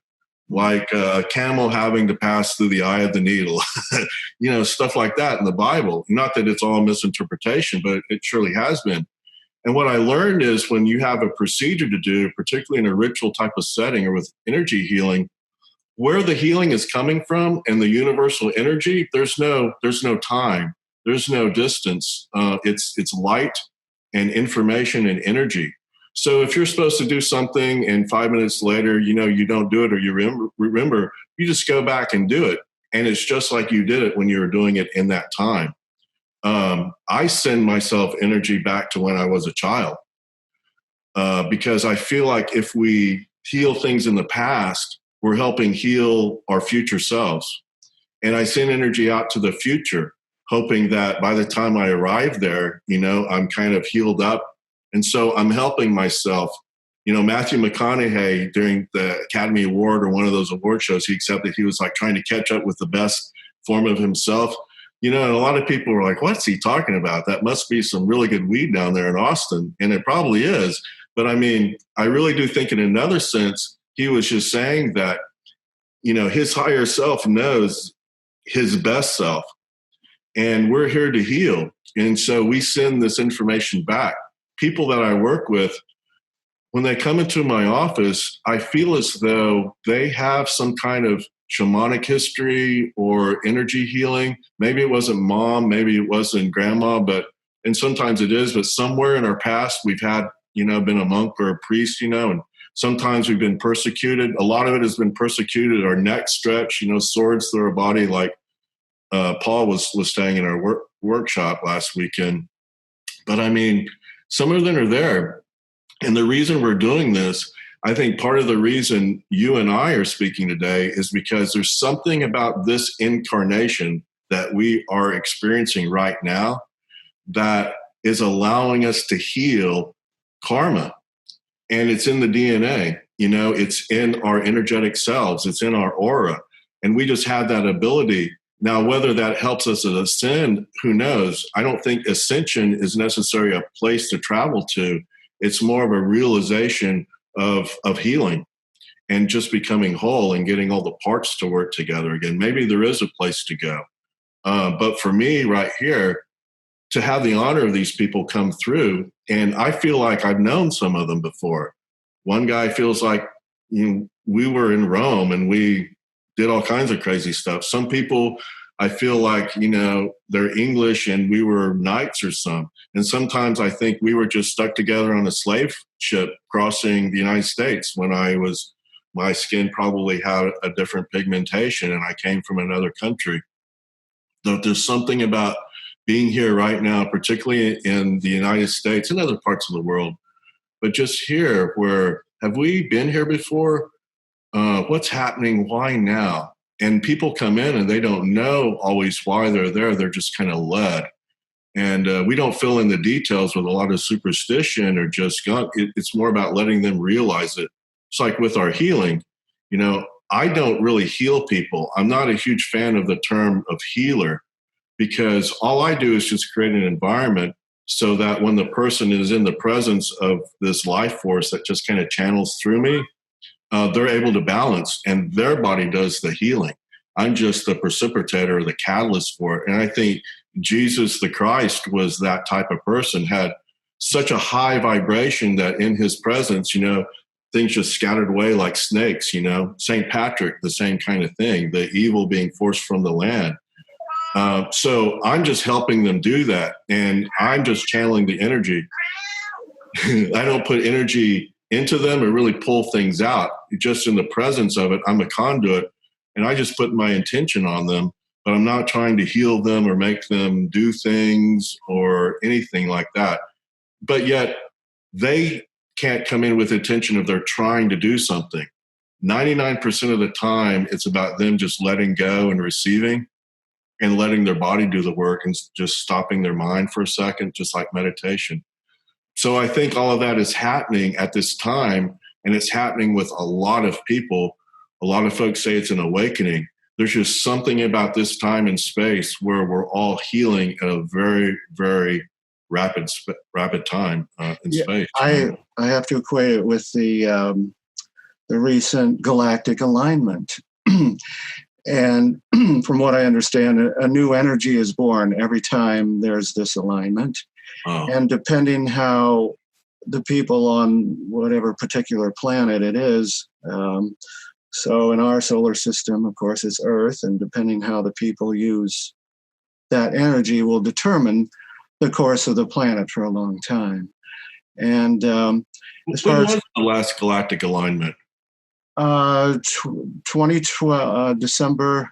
like a camel having to pass through the eye of the needle, stuff like that in the Bible. Not that it's all misinterpretation, but it surely has been. And what I learned is when you have a procedure to do, particularly in a ritual type of setting or with energy healing, where the healing is coming from and the universal energy, there's no time, there's no distance. It's light and information and energy. So if you're supposed to do something and 5 minutes later, you don't do it, or you remember, you just go back and do it. And it's just like you did it when you were doing it in that time. I send myself energy back to when I was a child because I feel like if we heal things in the past, we're helping heal our future selves. And I send energy out to the future, hoping that by the time I arrive there, I'm kind of healed up. And so I'm helping myself. Matthew McConaughey, during the Academy Award or one of those award shows he accepted, he was like trying to catch up with the best form of himself. And a lot of people were like, what's he talking about? That must be some really good weed down there in Austin. And it probably is. But I mean, I really do think in another sense, he was just saying that, his higher self knows his best self. And we're here to heal. And so we send this information back. People that I work with, when they come into my office, I feel as though they have some kind of shamanic history or energy healing. Maybe it wasn't mom, maybe it wasn't grandma, and sometimes it is, but somewhere in our past, we've had, been a monk or a priest, and sometimes we've been persecuted. A lot of it has been persecuted. Our neck stretch, swords through our body, like Paul was staying in our workshop last weekend. But I mean, some of them are there. And the reason we're doing this, I think part of the reason you and I are speaking today is because there's something about this incarnation that we are experiencing right now that is allowing us to heal karma. And it's in the DNA, it's in our energetic selves, it's in our aura. And we just have that ability. Now, whether that helps us ascend, who knows? I don't think ascension is necessarily a place to travel to. It's more of a realization of healing and just becoming whole and getting all the parts to work together again. Maybe there is a place to go. But for me right here, to have the honor of these people come through, and I feel like I've known some of them before. One guy feels like we were in Rome and we did all kinds of crazy stuff. Some people, I feel like, they're English and we were knights or some. And sometimes I think we were just stuck together on a slave ship crossing the United States when my skin probably had a different pigmentation and I came from another country. But there's something about being here right now, particularly in the United States and other parts of the world, but just here where, have we been here before? What's happening? Why now? And people come in and they don't know always why they're there. They're just kind of led. And we don't fill in the details with a lot of superstition or just it's more about letting them realize it. It's like with our healing, I don't really heal people. I'm not a huge fan of the term of healer because all I do is just create an environment so that when the person is in the presence of this life force that just kind of channels through me, they're able to balance and their body does the healing. I'm just the precipitator or the catalyst for it. And I think Jesus the Christ was that type of person, had such a high vibration that in his presence, things just scattered away like snakes, St. Patrick, the same kind of thing, the evil being forced from the land. So I'm just helping them do that. And I'm just channeling the energy. I don't put energy into them or really pull things out. Just in the presence of it, I'm a conduit, and I just put my intention on them, but I'm not trying to heal them or make them do things or anything like that. But yet they can't come in with intention of they're trying to do something. 99% of the time, it's about them just letting go and receiving and letting their body do the work and just stopping their mind for a second, just like meditation. So I think all of that is happening at this time, and it's happening with a lot of people. A lot of folks say it's an awakening. There's just something about this time and space where we're all healing at a very, very rapid time in space.
I have to equate it with the recent galactic alignment. And from what I understand, a new energy is born every time there's this alignment. Oh. And depending how the people on whatever particular planet it is, so in our solar system, of course, it's Earth, and depending how the people use that energy will determine the course of the planet for a long time. And as far as
the last galactic alignment,
2012, December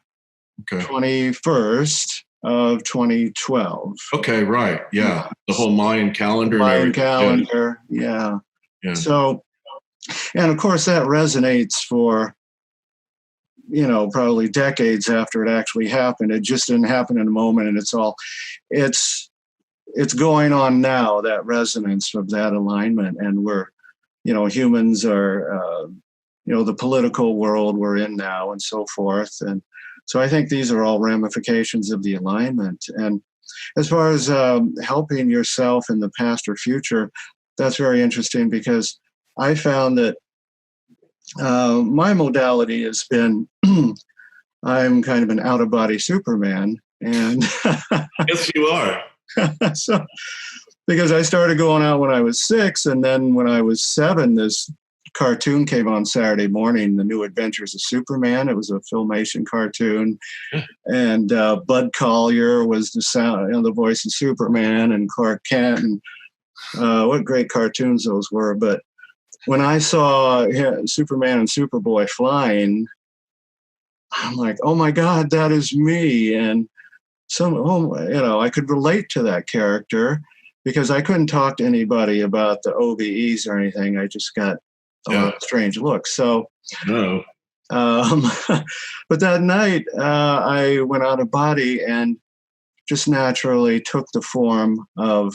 21st of 2012.
Okay, right, yeah, the whole Mayan calendar.
Mayan calendar, yeah. So, and of course, that resonates for probably decades after it actually happened. It just didn't happen in a moment, and it's going on now, that resonance of that alignment. And we're, humans are, the political world we're in now and so forth. And so I think these are all ramifications of the alignment. And as far as helping yourself in the past or future, that's very interesting, because I found that my modality has been, I'm kind of an out-of-body Superman. And
yes, you are.
So, because I started going out when I was 6, and then when I was 7, this cartoon came on Saturday morning, The New Adventures of Superman. It was a Filmation cartoon. And Bud Collyer was the voice of Superman, and Clark Kent, and what great cartoons those were. But when I saw Superman and Superboy flying, I'm like, oh my God, that is me. And I could relate to that character, because I couldn't talk to anybody about the OBEs or anything. I just got a lot of strange looks. So,
no.
But that night, I went out of body and just naturally took the form of,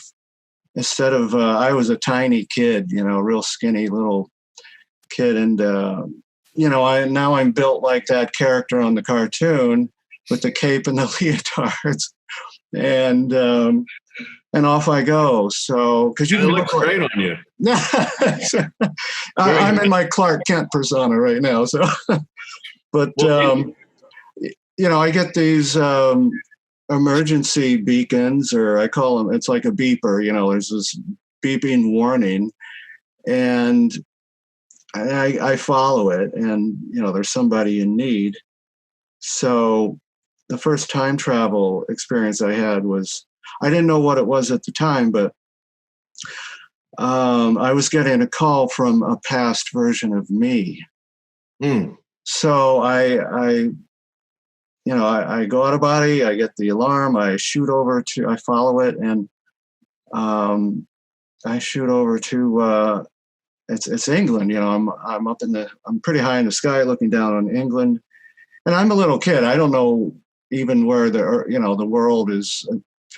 instead of, I was a tiny kid, real skinny little kid. And, now I'm built like that character on the cartoon with the cape and the leotards. And off I go. So, because you
look great on you.
I'm in my Clark Kent persona right now. So, but I get these emergency beacons, or I call them. It's like a beeper. There's this beeping warning, and I follow it, and there's somebody in need. So, the first time travel experience I had was, I didn't know what it was at the time, but I was getting a call from a past version of me. So I go out of body, I get the alarm, I follow it, and I shoot over to it's England. I'm up I'm pretty high in the sky looking down on England, and I'm a little kid. I don't know even where the world is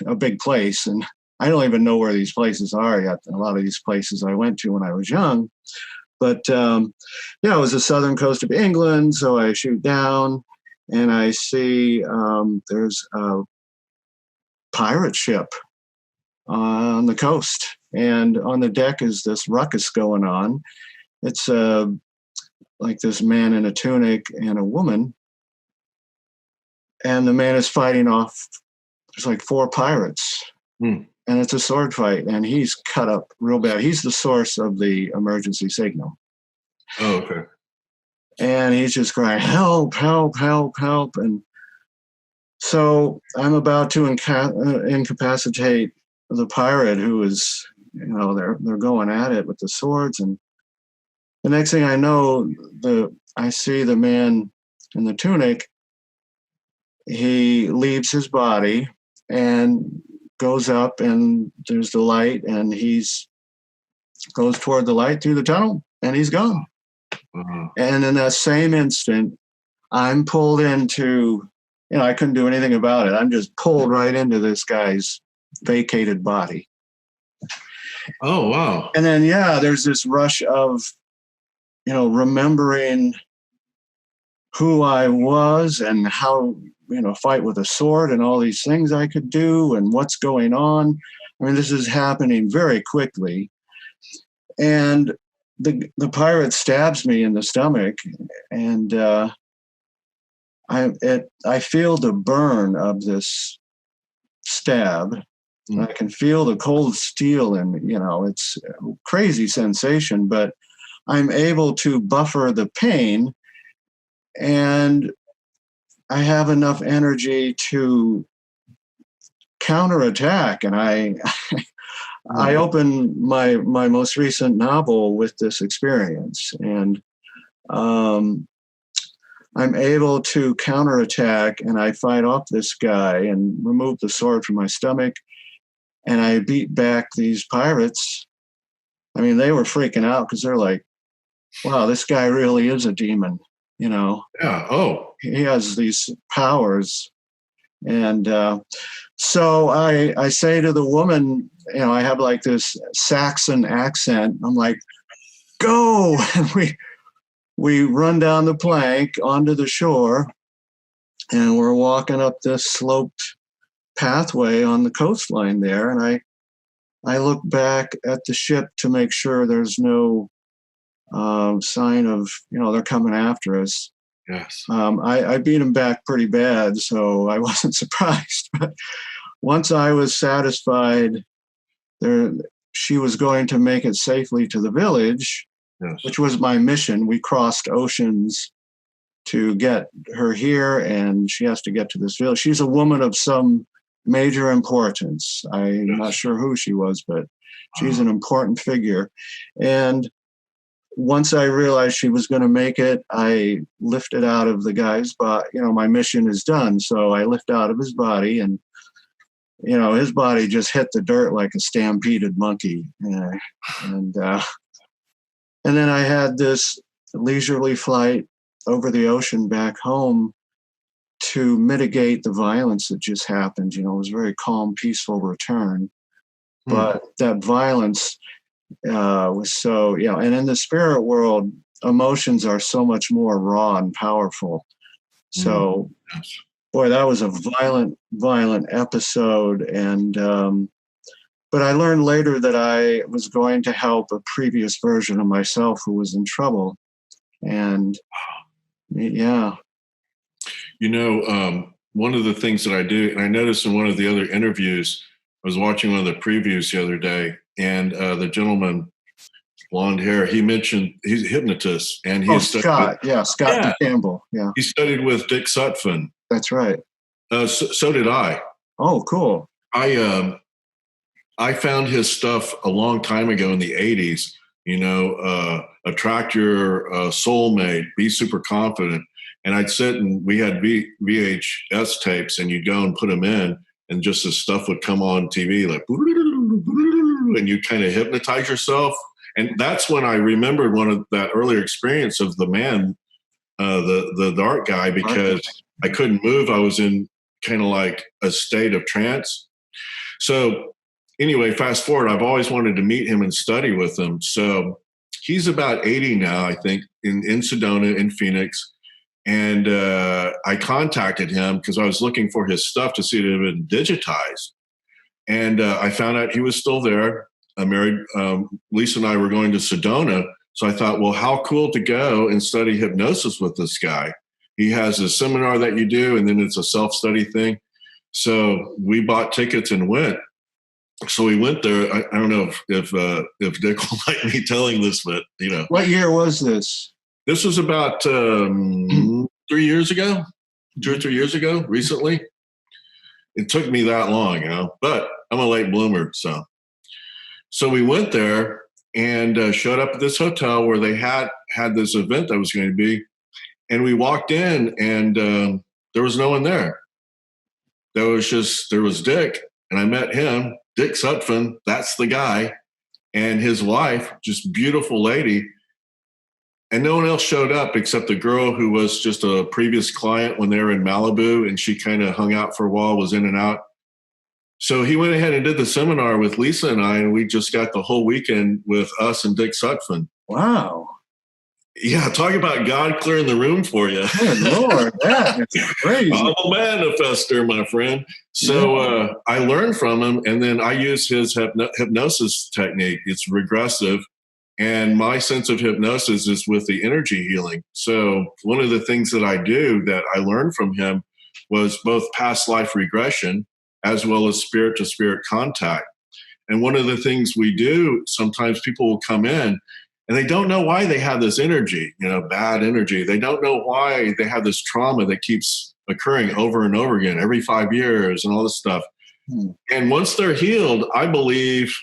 a big place, and I don't even know where these places are yet. A lot of these places I went to when I was young, but it was the southern coast of England. So I shoot down, and I see there's a pirate ship on the coast, and on the deck is this ruckus going on. It's like this man in a tunic and a woman, and the man is fighting off. There's like 4 pirates. and it's a sword fight, and he's cut up real bad. He's the source of the emergency signal.
Oh, okay.
And he's just crying, help, help, help, help. And so I'm about to incapacitate the pirate who is, they're going at it with the swords. And the next thing I know, I see the man in the tunic. He leaves his body and goes up, and there's the light, and goes toward the light through the tunnel, and he's gone. Uh-huh. And in that same instant, I'm pulled into, I couldn't do anything about it. I'm just pulled right into this guy's vacated body.
Oh, wow.
And then, there's this rush of, remembering who I was and how, fight with a sword and all these things I could do and what's going on. I mean, this is happening very quickly. And the pirate stabs me in the stomach, and I feel the burn of this stab. I can feel the cold steel, and it's a crazy sensation, but I'm able to buffer the pain, and I have enough energy to counterattack. And I open my most recent novel with this experience, and I'm able to counterattack, and I fight off this guy and remove the sword from my stomach, and I beat back these pirates. I mean, they were freaking out because they're like, wow, this guy really is a demon,
Yeah. Oh.
He has these powers. And so I say to the woman, I have like this Saxon accent. I'm like, go. And we run down the plank onto the shore, and we're walking up this sloped pathway on the coastline there. And I look back at the ship to make sure there's no sign of, they're coming after us.
Yes.
I beat him back pretty bad, so I wasn't surprised. But once I was satisfied she was going to make it safely to the village, yes, which was my mission. We crossed oceans to get her here, and she has to get to this village. She's a woman of some major importance. I'm not sure who she was, but she's an important figure. And once I realized she was going to make it, I lifted out of the guy's body. My mission is done. So I lift out of his body, and, his body just hit the dirt like a stampeded monkey. And then I had this leisurely flight over the ocean back home to mitigate the violence that just happened. It was a very calm, peaceful return. But that violence was so, and in the spirit world, emotions are so much more raw and powerful. So, boy, that was a violent episode. And, but I learned later that I was going to help a previous version of myself who was in trouble. And
one of the things that I do, and I noticed in one of the other interviews, I was watching one of the previews the other day, and the gentleman, blonde hair, he mentioned he's a hypnotist, and
Scott Campbell. Yeah,
he studied with Dick Sutphin.
That's right.
So did I.
Oh, cool.
I found his stuff a long time ago in the 80s. Attract your soulmate, be super confident, and I'd sit and we had VHS tapes, and you'd go and put them in, and just this stuff would come on TV like, and you kind of hypnotize yourself. And that's when I remembered one of that earlier experience of the man, the dark guy, because I couldn't move. I was in kind of like a state of trance. So anyway, fast forward, I've always wanted to meet him and study with him. So he's about 80 now, I think, in Sedona, in Phoenix. And I contacted him because I was looking for his stuff to see if it had been digitized. And I found out he was still there. I married, Lisa and I were going to Sedona. So I thought, well, how cool to go and study hypnosis with this guy. He has a seminar that you do, and then it's a self-study thing. So we bought tickets and went. So we went there. I don't know if Dick will like me telling this, but
What year was this?
This was about 3 years ago, 2 or 3 years ago, recently. It took me that long, but I'm a late bloomer. So we went there and showed up at this hotel where they had this event that was going to be. And we walked in and there was no one there. There was Dick, and I met him, Dick Sutphin, that's the guy, and his wife, just beautiful lady. And no one else showed up except the girl who was just a previous client when they were in Malibu, and she kind of hung out for a while, was in and out. So he went ahead and did the seminar with Lisa and I, and we just got the whole weekend with us and Dick Sutphin.
Wow.
Yeah, talk about God clearing the room for you.
Good Lord, that is crazy.
I'm a manifester, my friend. So I learned from him, and then I use his hypnosis technique. It's regressive, and my sense of hypnosis is with the energy healing. So one of the things that I do that I learned from him was both past life regression as well as spirit-to-spirit contact. And one of the things we do, sometimes people will come in, and they don't know why they have this energy, bad energy. They don't know why they have this trauma that keeps occurring over and over again, every 5 years and all this stuff. And once they're healed, I believe,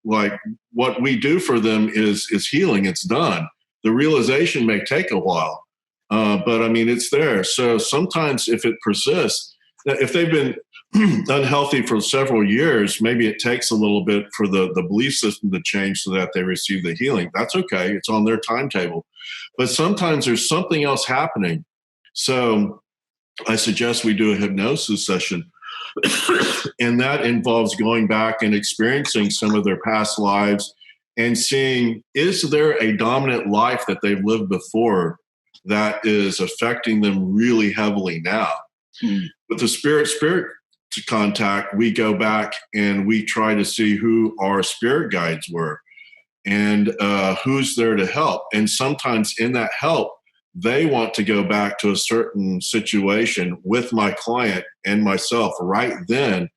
like what we do for them is healing. It's done. The realization may take a while, but I mean, it's there. So sometimes if it persists, if they've been unhealthy for several years, maybe it takes a little bit for the belief system to change so that they receive the healing. That's okay. It's on their timetable. But sometimes there's something else happening. So I suggest we do a hypnosis session. And that involves going back and experiencing some of their past lives and seeing, is there a dominant life that they've lived before that is affecting them really heavily now? With the spirit to contact, we go back and we try to see who our spirit guides were and who's there to help. And sometimes in that help, they want to go back to a certain situation with my client and myself right then,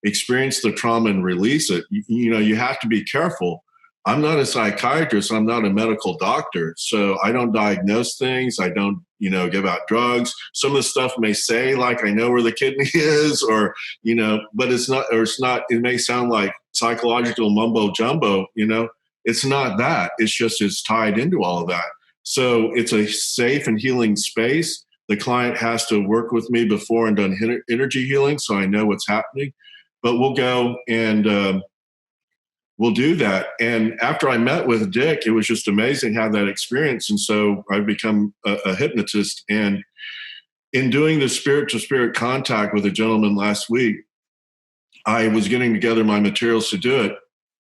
experience the trauma and release it. You have to be careful. I'm not a psychiatrist. I'm not a medical doctor. So I don't diagnose things. I don't, give out drugs. Some of the stuff may say like, I know where the kidney is, or, but it's not, it may sound like psychological mumbo jumbo, it's not that. It's tied into all of that. So it's a safe and healing space. The client has to work with me before and done energy healing, so I know what's happening. But we'll go and we'll do that. And after I met with Dick, it was just amazing to have that experience. And so I've become a hypnotist. And in doing the spirit-to-spirit contact with a gentleman last week, I was getting together my materials to do it.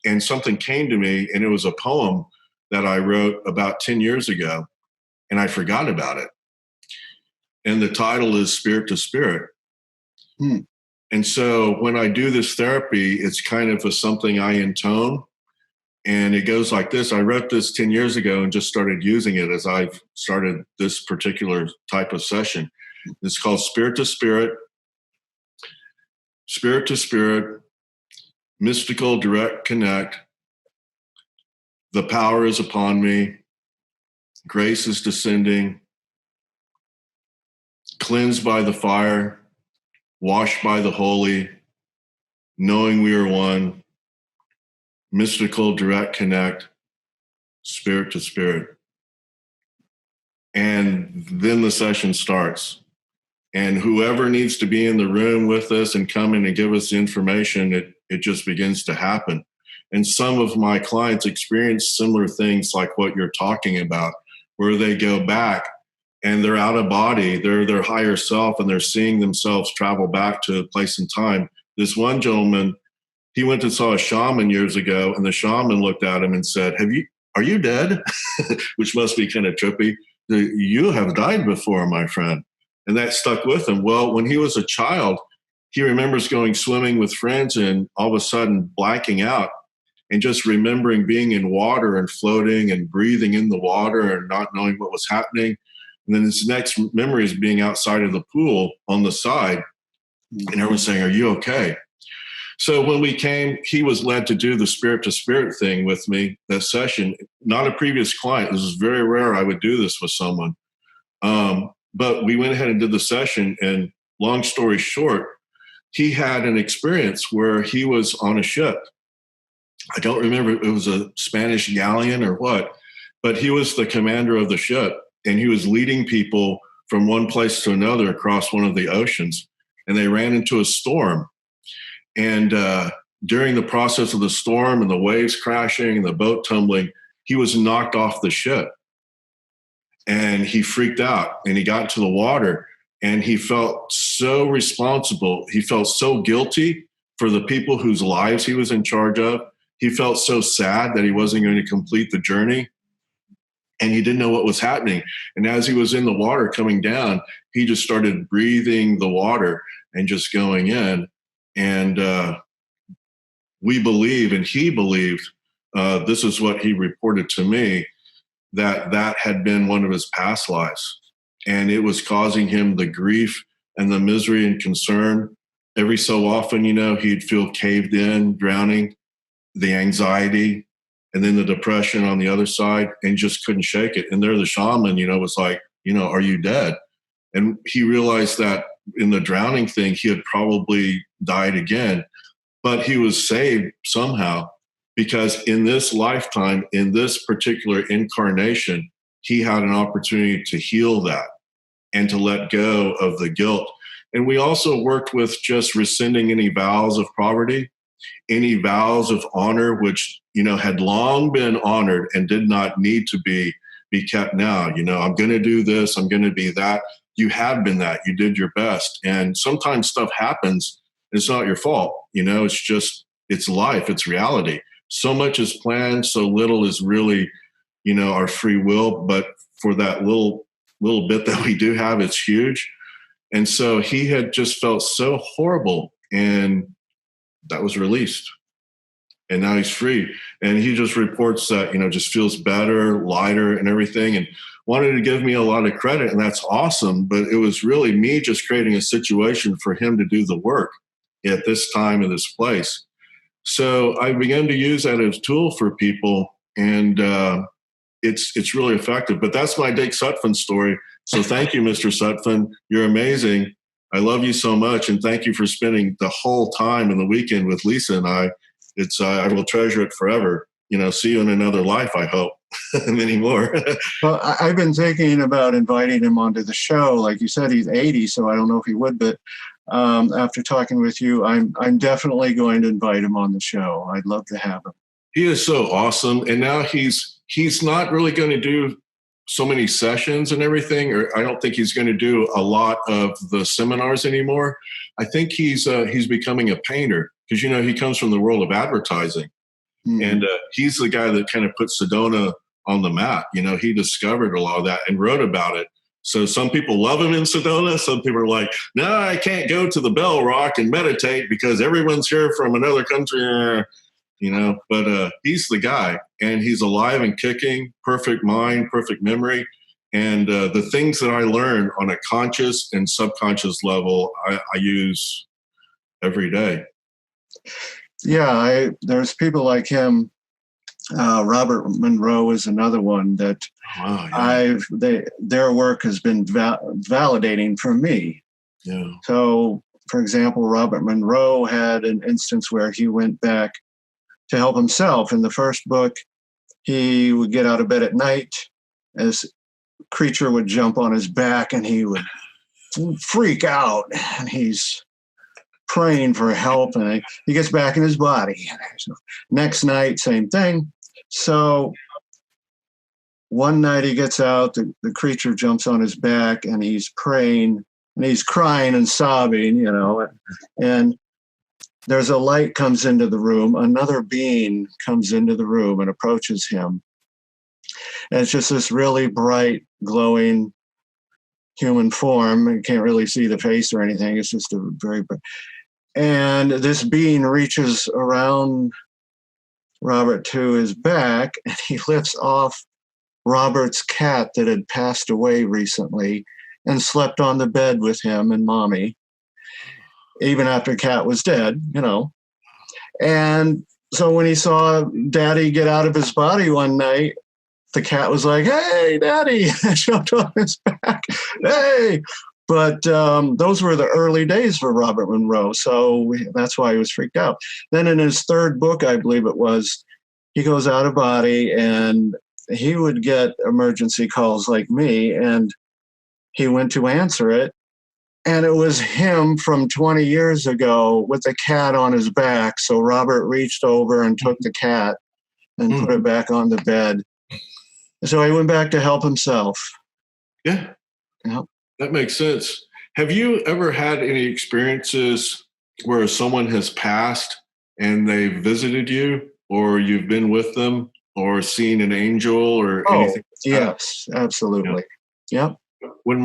And something came to me, and it was a poem that I wrote about 10 years ago. And I forgot about it. And the title is Spirit to Spirit. And so when I do this therapy, it's kind of something I intone. And it goes like this. I wrote this 10 years ago and just started using it as I've started this particular type of session. It's called Spirit to Spirit, Spirit to Spirit, Mystical Direct Connect. The power is upon me. Grace is descending. Cleansed by the fire. Washed by the holy, knowing we are one, mystical direct connect, spirit to spirit. And then the session starts. And whoever needs to be in the room with us and come in and give us the information, it just begins to happen. And some of my clients experience similar things like what you're talking about, where they go back and they're out of body, they're their higher self, and they're seeing themselves travel back to a place in time. This one gentleman, he went and saw a shaman years ago, and the shaman looked at him and said, are you dead? Which must be kind of trippy. You have died before, my friend. And that stuck with him. Well, when he was a child, he remembers going swimming with friends and all of a sudden blacking out and just remembering being in water and floating and breathing in the water and not knowing what was happening. And then his next memory is being outside of the pool on the side. And everyone's saying, are you okay? So when we came, he was led to do the spirit to spirit thing with me, that session. Not a previous client. This is very rare I would do this with someone. But we went ahead and did the session. And long story short, he had an experience where he was on a ship. I don't remember if it was a Spanish galleon or what, but he was the commander of the ship. And he was leading people from one place to another across one of the oceans. And they ran into a storm. And during the process of the storm and the waves crashing and the boat tumbling, he was knocked off the ship. And he freaked out and he got into the water and he felt so responsible. He felt so guilty for the people whose lives he was in charge of. He felt so sad that he wasn't going to complete the journey. And he didn't know what was happening. And as he was in the water coming down, he just started breathing the water and just going in. And we believe, and he believed, this is what he reported to me, that had been one of his past lives. And it was causing him the grief and the misery and concern. Every so often, he'd feel caved in, drowning, the anxiety, and then the depression on the other side, and just couldn't shake it. And there the shaman, was like, are you dead? And he realized that in the drowning thing, he had probably died again, but he was saved somehow, because in this lifetime, in this particular incarnation, he had an opportunity to heal that and to let go of the guilt. And we also worked with just rescinding any vows of poverty, any vows of honor, which, had long been honored and did not need to be kept now. I'm going to do this, I'm going to be that. You have been that. You did your best. And sometimes stuff happens. It's not your fault. It's life. It's reality. So much is planned. So little is really, our free will. But for that little bit that we do have, it's huge. And so he had just felt so horrible, and that was released. And now he's free. And he just reports that, just feels better, lighter and everything. And wanted to give me a lot of credit. And that's awesome. But it was really me just creating a situation for him to do the work at this time in this place. So I began to use that as a tool for people. And it's really effective. But that's my Dick Sutphin story. So thank you, Mr. Sutphin. You're amazing. I love you so much. And thank you for spending the whole time in the weekend with Lisa and I. I will treasure it forever. See you in another life, I hope, many more.
Well, I've been thinking about inviting him onto the show. Like you said, he's 80, so I don't know if he would, but after talking with you, I'm definitely going to invite him on the show. I'd love to have him. He
is so awesome. And now he's not really going to do so many sessions and everything, or I don't think he's going to do a lot of the seminars anymore. I think he's becoming a painter, because, he comes from the world of advertising. Mm-hmm. And he's the guy that kind of put Sedona on the map. He discovered a lot of that and wrote about it. So some people love him in Sedona. Some people are like, no, I can't go to the Bell Rock and meditate because everyone's here from another country. But he's the guy, and he's alive and kicking, perfect mind, perfect memory. And the things that I learn on a conscious and subconscious level, I use every day.
Yeah, there's people like him. Robert Monroe is another one that their work has been validating for me.
Yeah.
So, for example, Robert Monroe had an instance where he went back to help himself. In the first book, he would get out of bed at night as a creature would jump on his back and he would freak out, and he's praying for help, and he gets back in his body. Next night, same thing. So one night he gets out, the creature jumps on his back, and he's praying, and he's crying and sobbing, and there's a light comes into the room. Another being comes into the room and approaches him. And it's just this really bright, glowing human form. You can't really see the face or anything. It's just a very bright. And this being reaches around Robert to his back, and he lifts off Robert's cat that had passed away recently and slept on the bed with him and Mommy, even after Cat was dead, And so when he saw Daddy get out of his body one night, the cat was like, "Hey, Daddy!" jumped on his back. Hey! But those were the early days for Robert Monroe, so that's why he was freaked out. Then in his third book, I believe it was, he goes out of body, and he would get emergency calls like me, and he went to answer it, and it was him from 20 years ago with the cat on his back. So Robert reached over and took the cat and put it back on the bed. So he went back to help himself.
Yeah.
Yep.
That makes sense. Have you ever had any experiences where someone has passed and they visited you, or you've been with them, or seen an angel, or anything?
Yes, absolutely.
Yeah.
Yep.
When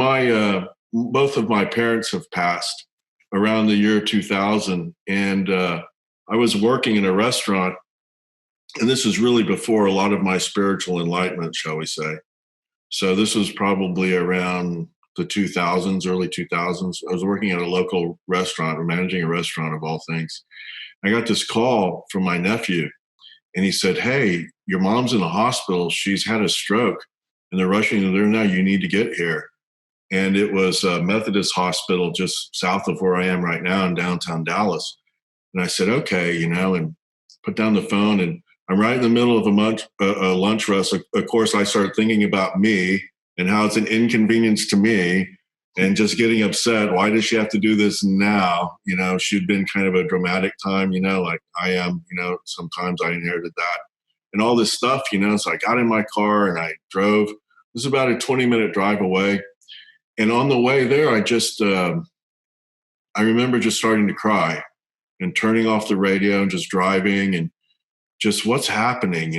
both of my parents have passed around the year 2000, and I was working in a restaurant, and this is really before a lot of my spiritual enlightenment, shall we say. So this was probably around the 2000s, early 2000s. I was working at a local restaurant, or managing a restaurant of all things. I got this call from my nephew, and he said, "Hey, your mom's in the hospital. She's had a stroke, and they're rushing her there now. You need to get here." And it was a Methodist hospital just south of where I am right now in downtown Dallas. And I said, "Okay," and put down the phone, and I'm right in the middle of a lunch rush. Of course, I started thinking about me and how it's an inconvenience to me, and just getting upset. Why does she have to do this now? She'd been kind of a dramatic time, like I am, sometimes I inherited that and all this stuff, So I got in my car and I drove. It was about a 20-minute drive away. And on the way there, I remember just starting to cry and turning off the radio and just driving, and just what's happening,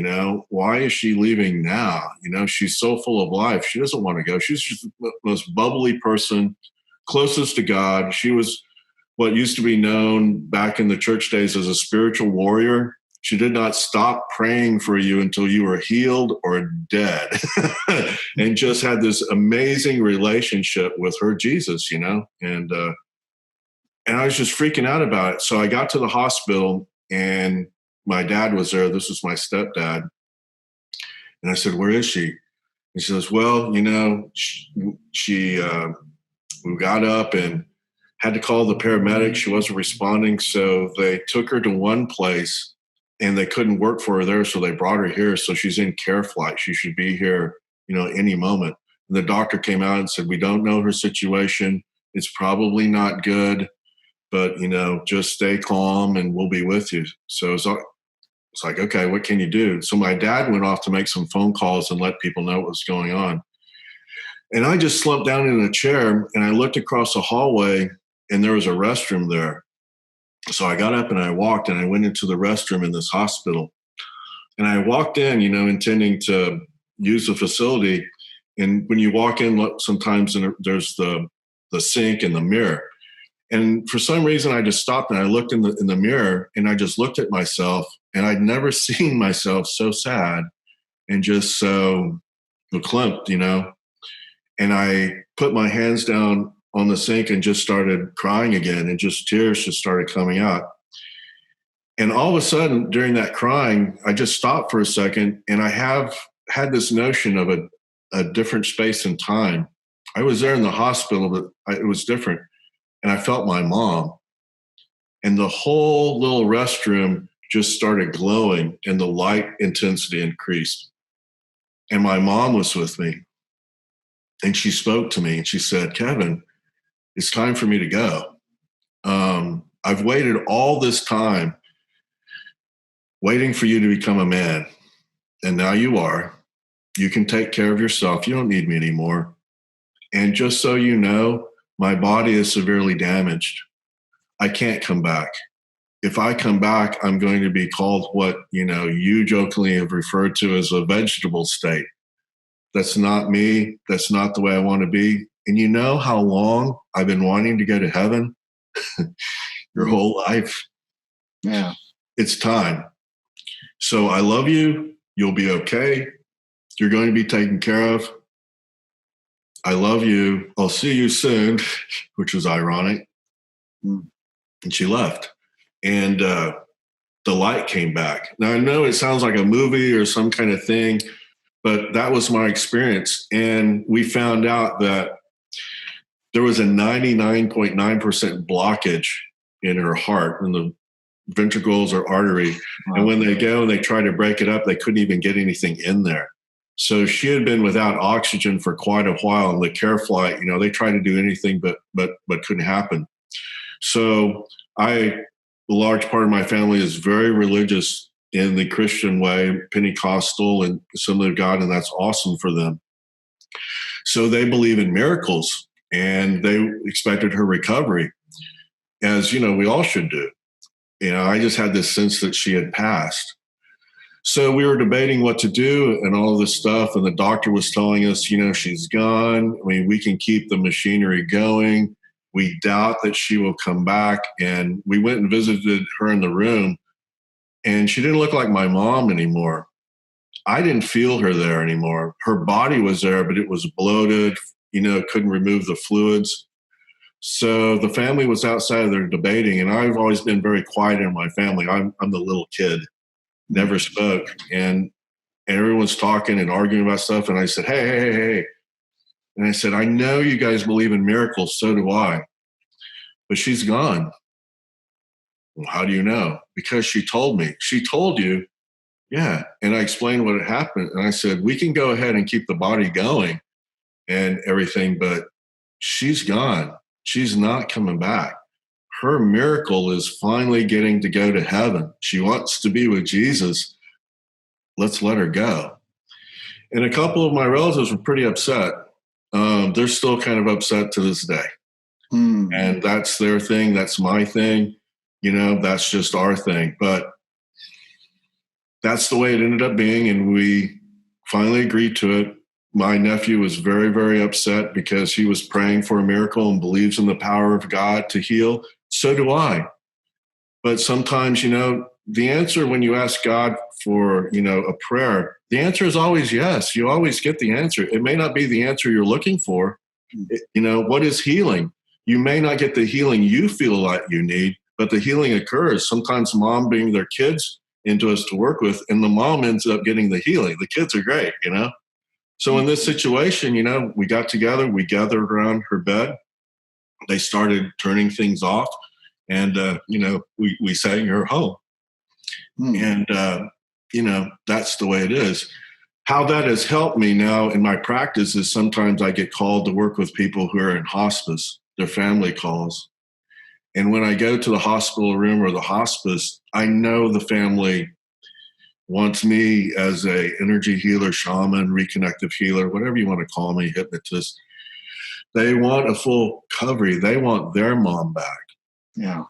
why is she leaving now? She's so full of life. She doesn't want to go. She's just the most bubbly person, closest to God. She was what used to be known back in the church days as a spiritual warrior. She did not stop praying for you until you were healed or dead, and just had this amazing relationship with her Jesus, and I was just freaking out about it. So I got to the hospital, and my dad was there. This was my stepdad. And I said, "Where is she?" He says, "Well, we got up and had to call the paramedics. She wasn't responding. So they took her to one place, and they couldn't work for her there. So they brought her here. So she's in care flight. She should be here, any moment." And the doctor came out and said, "We don't know her situation. It's probably not good, but, just stay calm and we'll be with you." So it's like, okay, what can you do? So my dad went off to make some phone calls and let people know what was going on. And I just slumped down in a chair, and I looked across the hallway, and there was a restroom there. So I got up and I walked, and I went into the restroom in this hospital. And I walked in, intending to use the facility. And when you walk in, sometimes there's the sink and the mirror. And for some reason, I just stopped and I looked in the mirror, and I just looked at myself, and I'd never seen myself so sad and just so verklempt, And I put my hands down on the sink and just started crying again, and just tears just started coming out. And all of a sudden, during that crying, I just stopped for a second, and I have had this notion of a different space and time. I was there in the hospital, but it was different. And I felt my mom, and the whole little restroom just started glowing, and the light intensity increased. And my mom was with me, and she spoke to me, and she said, "Kevin, it's time for me to go. I've waited all this time waiting for you to become a man. And now you are. You can take care of yourself. You don't need me anymore. And just so you know, my body is severely damaged. I can't come back. If I come back, I'm going to be called what, you jokingly have referred to as a vegetable state. That's not me. That's not the way I want to be. And you know how long I've been wanting to go to heaven? Your whole life.
Yeah.
It's time. So I love you. You'll be okay. You're going to be taken care of. I love you. I'll see you soon," which was ironic. And she left. And the light came back. Now, I know it sounds like a movie or some kind of thing, but that was my experience. And we found out that there was a 99.9% blockage in her heart, in the ventricles or artery. Wow. And when they go and they try to break it up, they couldn't even get anything in there. So she had been without oxygen for quite a while. And the care flight, they tried to do anything, but couldn't happen. So a large part of my family is very religious in the Christian way, Pentecostal and Assembly of God, and that's awesome for them. So they believe in miracles, and they expected her recovery, as, we all should do. I just had this sense that she had passed. So we were debating what to do and all of this stuff, and the doctor was telling us, she's gone. I mean, we can keep the machinery going. We doubt that she will come back. And we went and visited her in the room, and she didn't look like my mom anymore. I didn't feel her there anymore. Her body was there, but it was bloated, couldn't remove the fluids. So the family was outside there debating, and I've always been very quiet in my family. I'm the little kid, never spoke. And everyone's talking and arguing about stuff. And I said, hey. And I said, I know you guys believe in miracles. So do I. But she's gone. Well, how do you know? Because she told me. She told you? Yeah. And I explained what had happened. And I said, we can go ahead and keep the body going and everything, but she's gone. She's not coming back. Her miracle is finally getting to go to heaven. She wants to be with Jesus. Let's let her go. And a couple of my relatives were pretty upset. They're still kind of upset to this day. And that's their thing. That's my thing. That's just our thing. But that's the way it ended up being. And we finally agreed to it. My nephew was very, very upset because he was praying for a miracle and believes in the power of God to heal. So do I. But sometimes, the answer when you ask God for, a prayer, the answer is always yes. You always get the answer. It may not be the answer you're looking for. What is healing? You may not get the healing you feel like you need, but the healing occurs. Sometimes mom brings their kids into us to work with, and the mom ends up getting the healing. The kids are great, So in this situation, we got together, we gathered around her bed. They started turning things off, and, we sang her home. And, that's the way it is. How that has helped me now in my practice is sometimes I get called to work with people who are in hospice, their family calls. And when I go to the hospital room or the hospice, I know the family wants me as a energy healer, shaman, reconnective healer, whatever you want to call me, hypnotist. They want a full recovery. They want their mom back.
Yeah.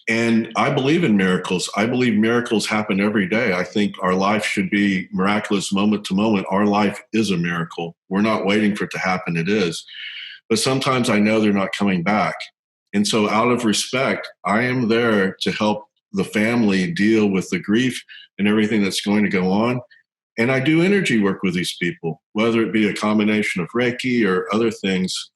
And I believe in miracles. I believe miracles happen every day. I think our life should be miraculous moment to moment. Our life is a miracle. We're not waiting for it to happen. It is. But sometimes I know they're not coming back. And so out of respect, I am there to help the family deal with the grief and everything that's going to go on. And I do energy work with these people, whether it be a combination of Reiki or other things,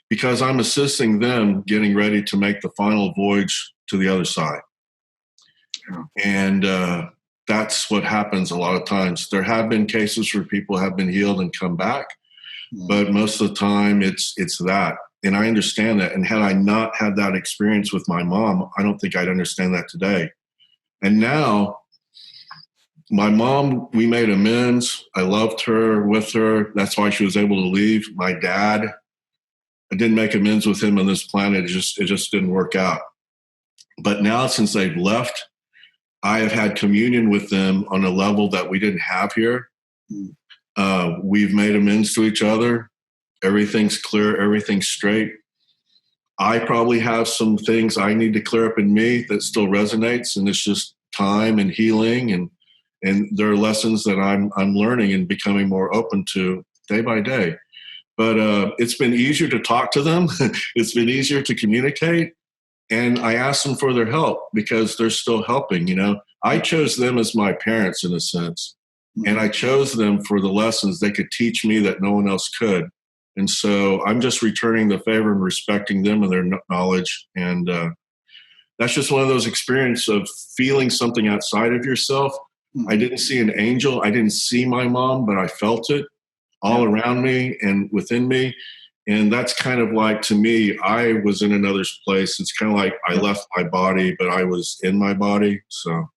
because I'm assisting them getting ready to make the final voyage to the other side. And that's what happens a lot of times. There have been cases where people have been healed and come back, but most of the time it's that. And I understand that. And had I not had that experience with my mom, I don't think I'd understand that today. And now, my mom, we made amends. I loved her, with her. That's why she was able to leave. My dad, I didn't make amends with him on this planet. It just didn't work out. But now, since they've left, I have had communion with them on a level that we didn't have here. We've made amends to each other. Everything's clear. Everything's straight. I probably have some things I need to clear up in me that still resonates, and it's just time and healing, and there are lessons that I'm learning and becoming more open to day by day. But it's been easier to talk to them. It's been easier to communicate. And I ask them for their help because they're still helping. I chose them as my parents in a sense. And I chose them for the lessons they could teach me that no one else could. And so I'm just returning the favor and respecting them and their knowledge. And that's just one of those experiences of feeling something outside of yourself. I didn't see an angel. I didn't see my mom, but I felt it all around me and within me. And that's kind of like, to me, I was in another place. It's kind of like I left my body, but I was in my body. So,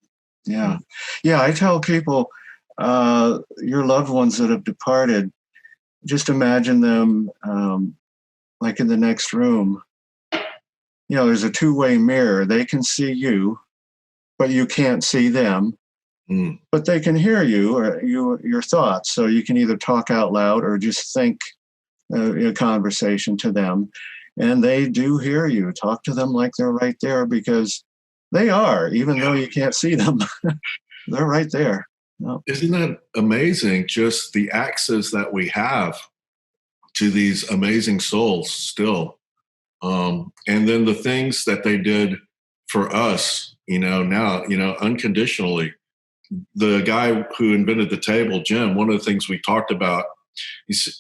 yeah. I tell people, your loved ones that have departed, just imagine them like in the next room. There's a two-way mirror. They can see you, but you can't see them. But they can hear you or your thoughts. So you can either talk out loud or just think a conversation to them. And they do hear you. Talk to them like they're right there, because they are, even though you can't see them. They're right there.
Isn't that amazing? Just the access that we have to these amazing souls still. And then the things that they did for us, now, unconditionally. The guy who invented the table, Jim, one of the things we talked about,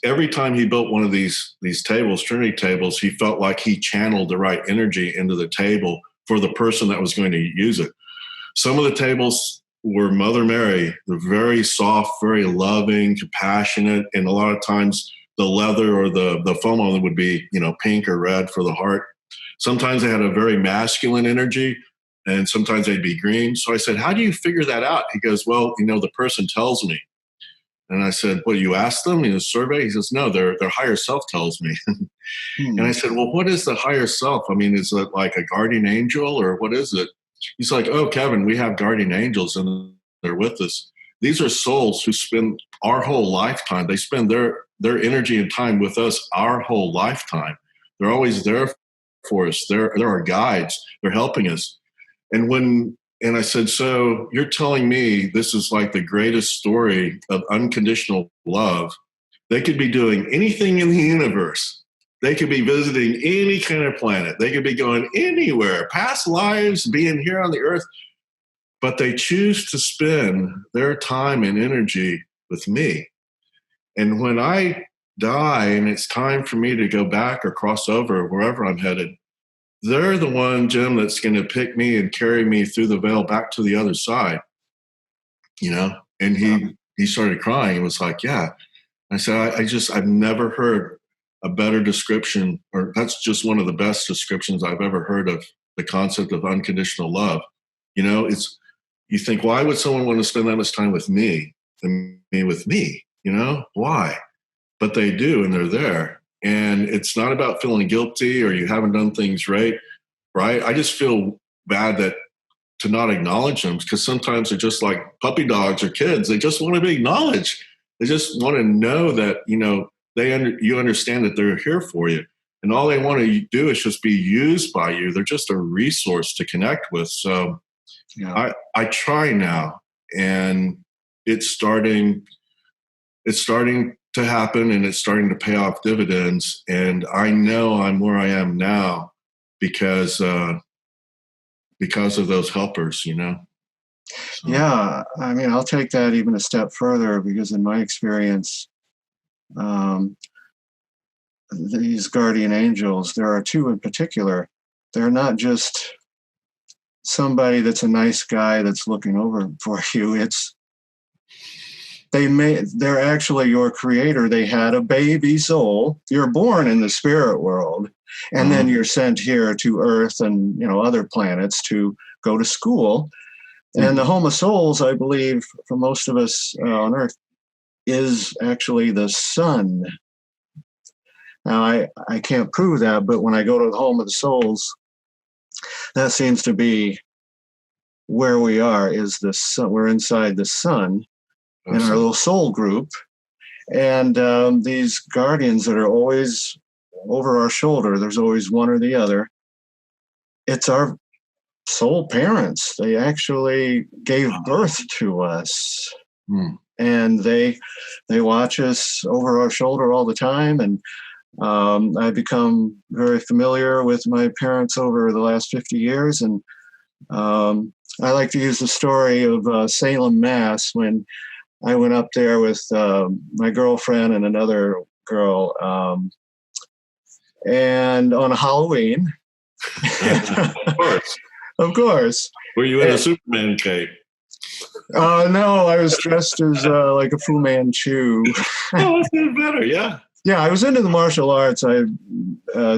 every time he built one of these tables, Trinity tables, he felt like he channeled the right energy into the table for the person that was going to use it. Some of the tables were Mother Mary. They're very soft, very loving, compassionate, and a lot of times the leather or the foam on them would be, pink or red for the heart. Sometimes they had a very masculine energy, and sometimes they'd be green. So I said, how do you figure that out? He goes, well, the person tells me. And I said, well, you asked them in a survey? He says, no, their higher self tells me. And I said, well, what is the higher self? I mean, is it like a guardian angel, or what is it? He's like, oh, Kevin, we have guardian angels and they're with us. These are souls who spend our whole lifetime. They spend their energy and time with us our whole lifetime. They're always there for us. They're our guides. They're helping us. And I said, so you're telling me this is like the greatest story of unconditional love. They could be doing anything in the universe. They could be visiting any kind of planet. They could be going anywhere, past lives, being here on the earth. But they choose to spend their time and energy with me. And when I die and it's time for me to go back or cross over wherever I'm headed, they're the one, Jim, that's going to pick me and carry me through the veil back to the other side, And he started crying. He was like, yeah. I said, I've never heard a better description, or that's just one of the best descriptions I've ever heard of the concept of unconditional love. You think, why would someone want to spend that much time with me than me with me? Why? But they do, and they're there. And it's not about feeling guilty or you haven't done things right. I just feel bad to not acknowledge them, because sometimes they're just like puppy dogs or kids. They just want to be acknowledged. They just want to know that, you understand that they're here for you. And all they want to do is just be used by you. They're just a resource to connect with. So I try now, and it's starting to happen, and it's starting to pay off dividends. And I know I'm where I am now because of those helpers, So.
Yeah, I mean, I'll take that even a step further, because in my experience, these guardian angels, there are two in particular. They're not just somebody that's a nice guy that's looking over for you. They're actually your creator. They had a baby soul. You're born in the spirit world, and then you're sent here to Earth and other planets to go to school. And the home of souls, I believe, for most of us on Earth, is actually the sun. Now, I can't prove that, but when I go to the home of the souls, that seems to be where we are, is the sun. We're inside the sun in our little soul group. And these guardians that are always over our shoulder, there's always one or the other. It's our soul parents. They actually gave birth to us. And they watch us over our shoulder all the time. And I've become very familiar with my parents over the last 50 years. And I like to use the story of Salem, Mass, when I went up there with my girlfriend and another girl, and on Halloween.
Of course.
Of course.
Were you in a Superman cape?
No, I was dressed as like a Fu Manchu.
Oh, that's even better. Yeah.
Yeah, I was into the martial arts. I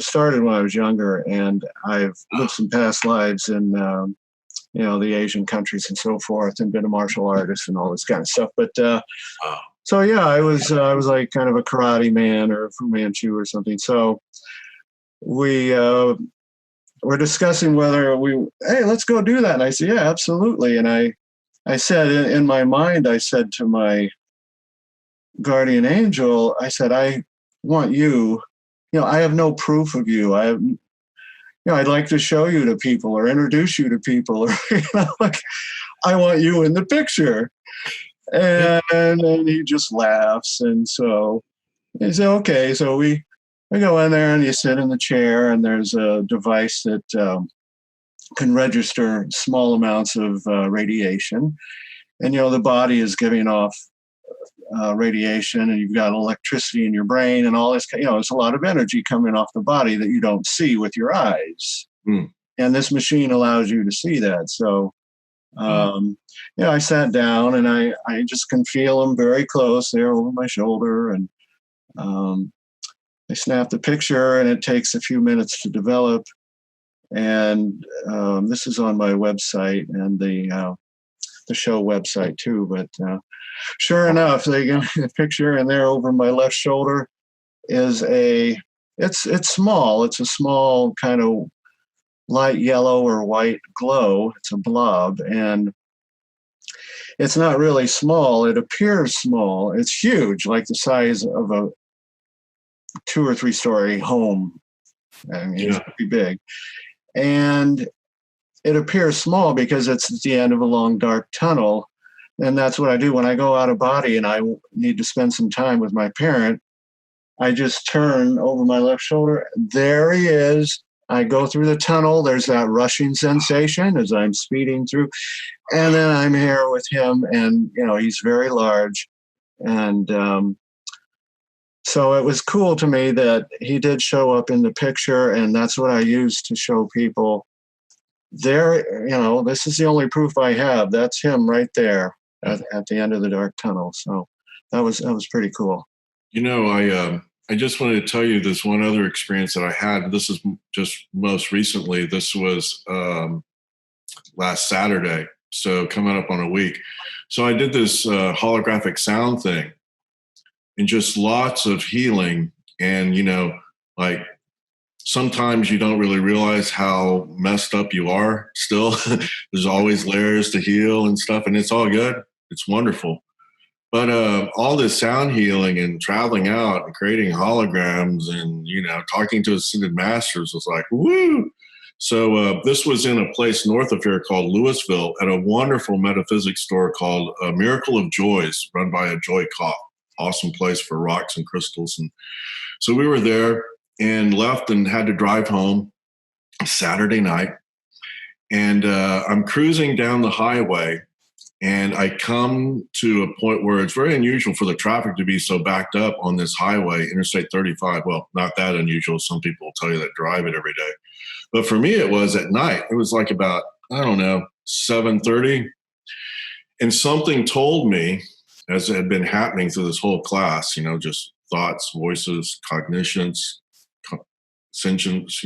started when I was younger, and I've lived some past lives in the Asian countries and so forth, and been a martial artist and all this kind of stuff. But so yeah, I was like kind of a karate man or a Fu Manchu or something. So we were discussing whether hey, let's go do that. And I said, yeah, absolutely. And I said in my mind, I said to my guardian angel, I said, I want you, I have no proof of you. I'd like to show you to people or introduce you to people, or, like, I want you in the picture. And he just laughs. And so he said, okay. So we go in there and you sit in the chair, and there's a device that can register small amounts of radiation. And, the body is giving off radiation, and you've got electricity in your brain and all this, it's a lot of energy coming off the body that you don't see with your eyes. And this machine allows you to see that. So, I sat down, and I just can feel them very close there over my shoulder. And I snapped the picture, and it takes a few minutes to develop. And this is on my website and the show website too. But sure enough, they give me a picture, and there over my left shoulder is it's small. It's a small kind of light yellow or white glow. It's a blob, and it's not really small. It appears small. It's huge, like the size of a 2 or 3 story home. I mean, It's pretty big. And it appears small because it's at the end of a long, dark tunnel. And that's what I do when I go out of body and I need to spend some time with my parent. I just turn over my left shoulder. There he is. I go through the tunnel. There's that rushing sensation as I'm speeding through. And then I'm here with him, and, he's very large. And so it was cool to me that he did show up in the picture, and that's what I use to show people there. This is the only proof I have. That's him right there at the end of the dark tunnel. So that was pretty cool.
I just wanted to tell you this one other experience that I had. This is just most recently. This was last Saturday, so coming up on a week. So I did this holographic sound thing, and just lots of healing. And, like, sometimes you don't really realize how messed up you are still. There's always layers to heal and stuff, and it's all good. It's wonderful. But all this sound healing and traveling out and creating holograms and, talking to ascended masters was like, woo. So this was in a place north of here called Louisville at a wonderful metaphysics store called Miracle of Joys, run by a Joy Koff. Awesome place for rocks and crystals. And so we were there and left and had to drive home Saturday night. And I'm cruising down the highway, and I come to a point where it's very unusual for the traffic to be so backed up on this highway, Interstate 35. Well, not that unusual. Some people will tell you that drive it every day. But for me, it was at night. It was like about, 7:30. And something told me, as it had been happening through this whole class, just thoughts, voices, cognitions, sentience,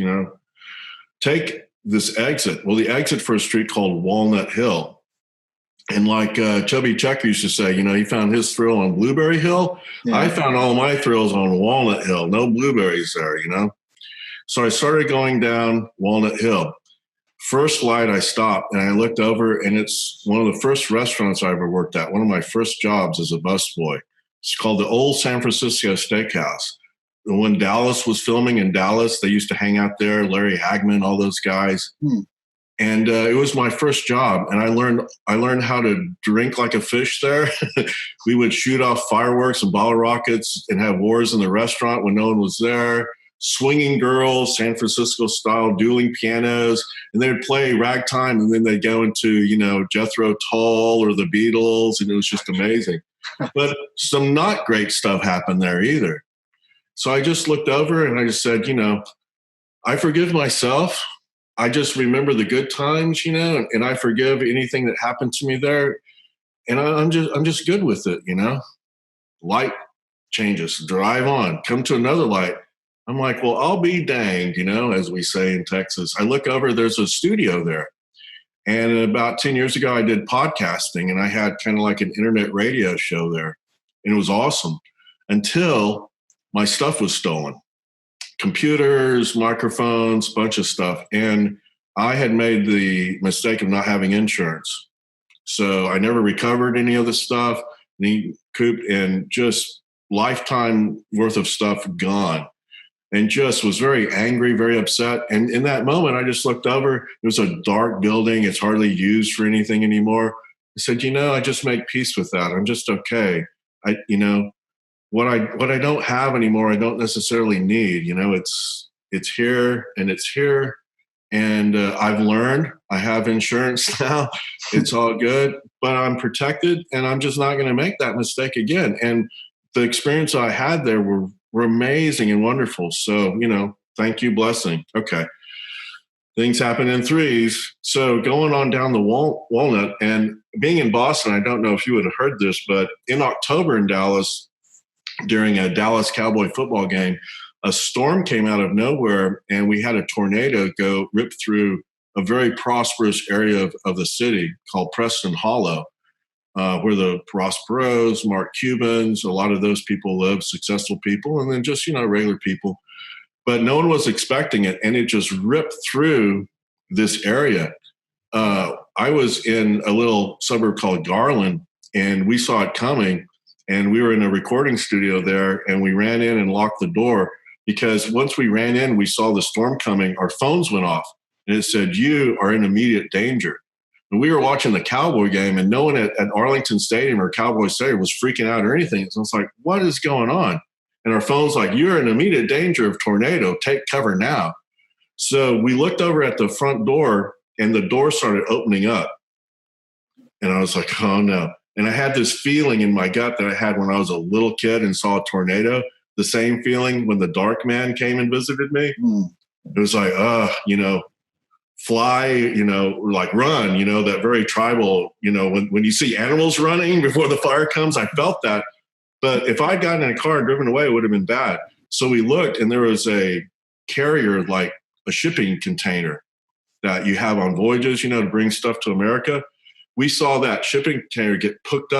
take this exit. Well, the exit for a street called Walnut Hill. And like Chubby Checker used to say, he found his thrill on Blueberry Hill. Yeah. I found all my thrills on Walnut Hill. No blueberries there, So I started going down Walnut Hill. First light, I stopped and I looked over, and it's one of the first restaurants I ever worked at. One of my first jobs as a busboy. It's called the Old San Francisco Steakhouse. When Dallas was filming in Dallas, they used to hang out there, Larry Hagman, all those guys. And it was my first job, and I learned how to drink like a fish there. We would shoot off fireworks and bottle rockets and have wars in the restaurant when no one was there. Swinging girls, San Francisco style, dueling pianos, and they'd play ragtime, and then they'd go into Jethro Tull or the Beatles, and it was just amazing. But some not great stuff happened there either. So I just looked over and I just said, I forgive myself. I just remember the good times, you know, and I forgive anything that happened to me there. And I'm just good with it, you know. Light changes, drive on, come to another light. I'm like, well, I'll be danged, you know, as we say in Texas. I look over, there's a studio there. And about 10 years ago, I did podcasting, and I had kind of like an internet radio show there. And it was awesome until my stuff was stolen. Computers, microphones, bunch of stuff. And I had made the mistake of not having insurance. So I never recovered any of the stuff, and just lifetime worth of stuff gone. And just was very angry, very upset. And in that moment, I just looked over. It was a dark building. It's hardly used for anything anymore. I said, you know, I just make peace with that. I'm just okay. You know, what I don't have anymore, I don't necessarily need. You know, it's here and it's here. And I've learned. I have insurance now. It's all good, but I'm protected, and I'm just not going to make that mistake again. And the experience I had there were amazing and wonderful. So, you know, thank you, blessing. Okay. Things happen in threes. So going on down the Walnut and being in Boston, I don't know if you would have heard this, but in October in Dallas, during a Dallas Cowboy football game, a storm came out of nowhere, and we had a tornado rip through a very prosperous area of the city called Preston Hollow, where the Ross Perot's, Mark Cuban's, a lot of those people live, successful people, and then just, you know, regular people. But no one was expecting it, and it just ripped through this area. I was in a little suburb called Garland, and we saw it coming, and we were in a recording studio there, and we ran in and locked the door, because once we ran in, we saw the storm coming, our phones went off, and it said, you are in immediate danger. And we were watching the Cowboy game, and no one at Arlington Stadium or Cowboy Stadium was freaking out or anything. So it's like, what is going on? And our phone's like, you're in immediate danger of tornado. Take cover now. So we looked over at the front door, and the door started opening up. And I was like, oh, no. And I had this feeling in my gut that I had when I was a little kid and saw a tornado, the same feeling when the dark man came and visited me. It was like, you know, fly, you know, like run, you know, that very tribal, you know, when you see animals running before the fire comes, I felt that. But if I'd gotten in a car and driven away, it would have been bad. So we looked, and there was a carrier, like a shipping container that you have on voyages, you know, to bring stuff to America. We saw that shipping container get picked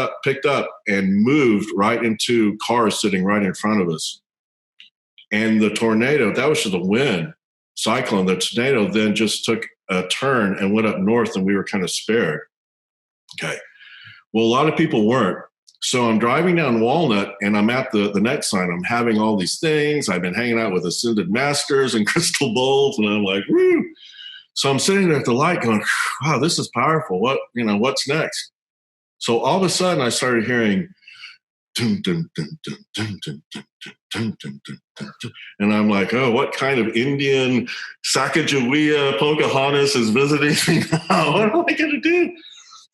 up and moved right into cars sitting right in front of us. And the tornado, that was just a wind cyclone. The tornado then just took a turn and went up north, and we were kind of spared. Okay. Well, a lot of people weren't. So I'm driving down Walnut, and I'm at the next sign. I'm having all these things. I've been hanging out with Ascended Masters and crystal bowls, and I'm like, woo. So I'm sitting there at the light going, wow, this is powerful. What's next? So all of a sudden I started hearing, dun, dun, dun, dun, dun, dun, dun, dun, dun, dun, dun, dun. And I'm like, oh, what kind of Indian Sacagawea Pocahontas is visiting me now? What am I going to do?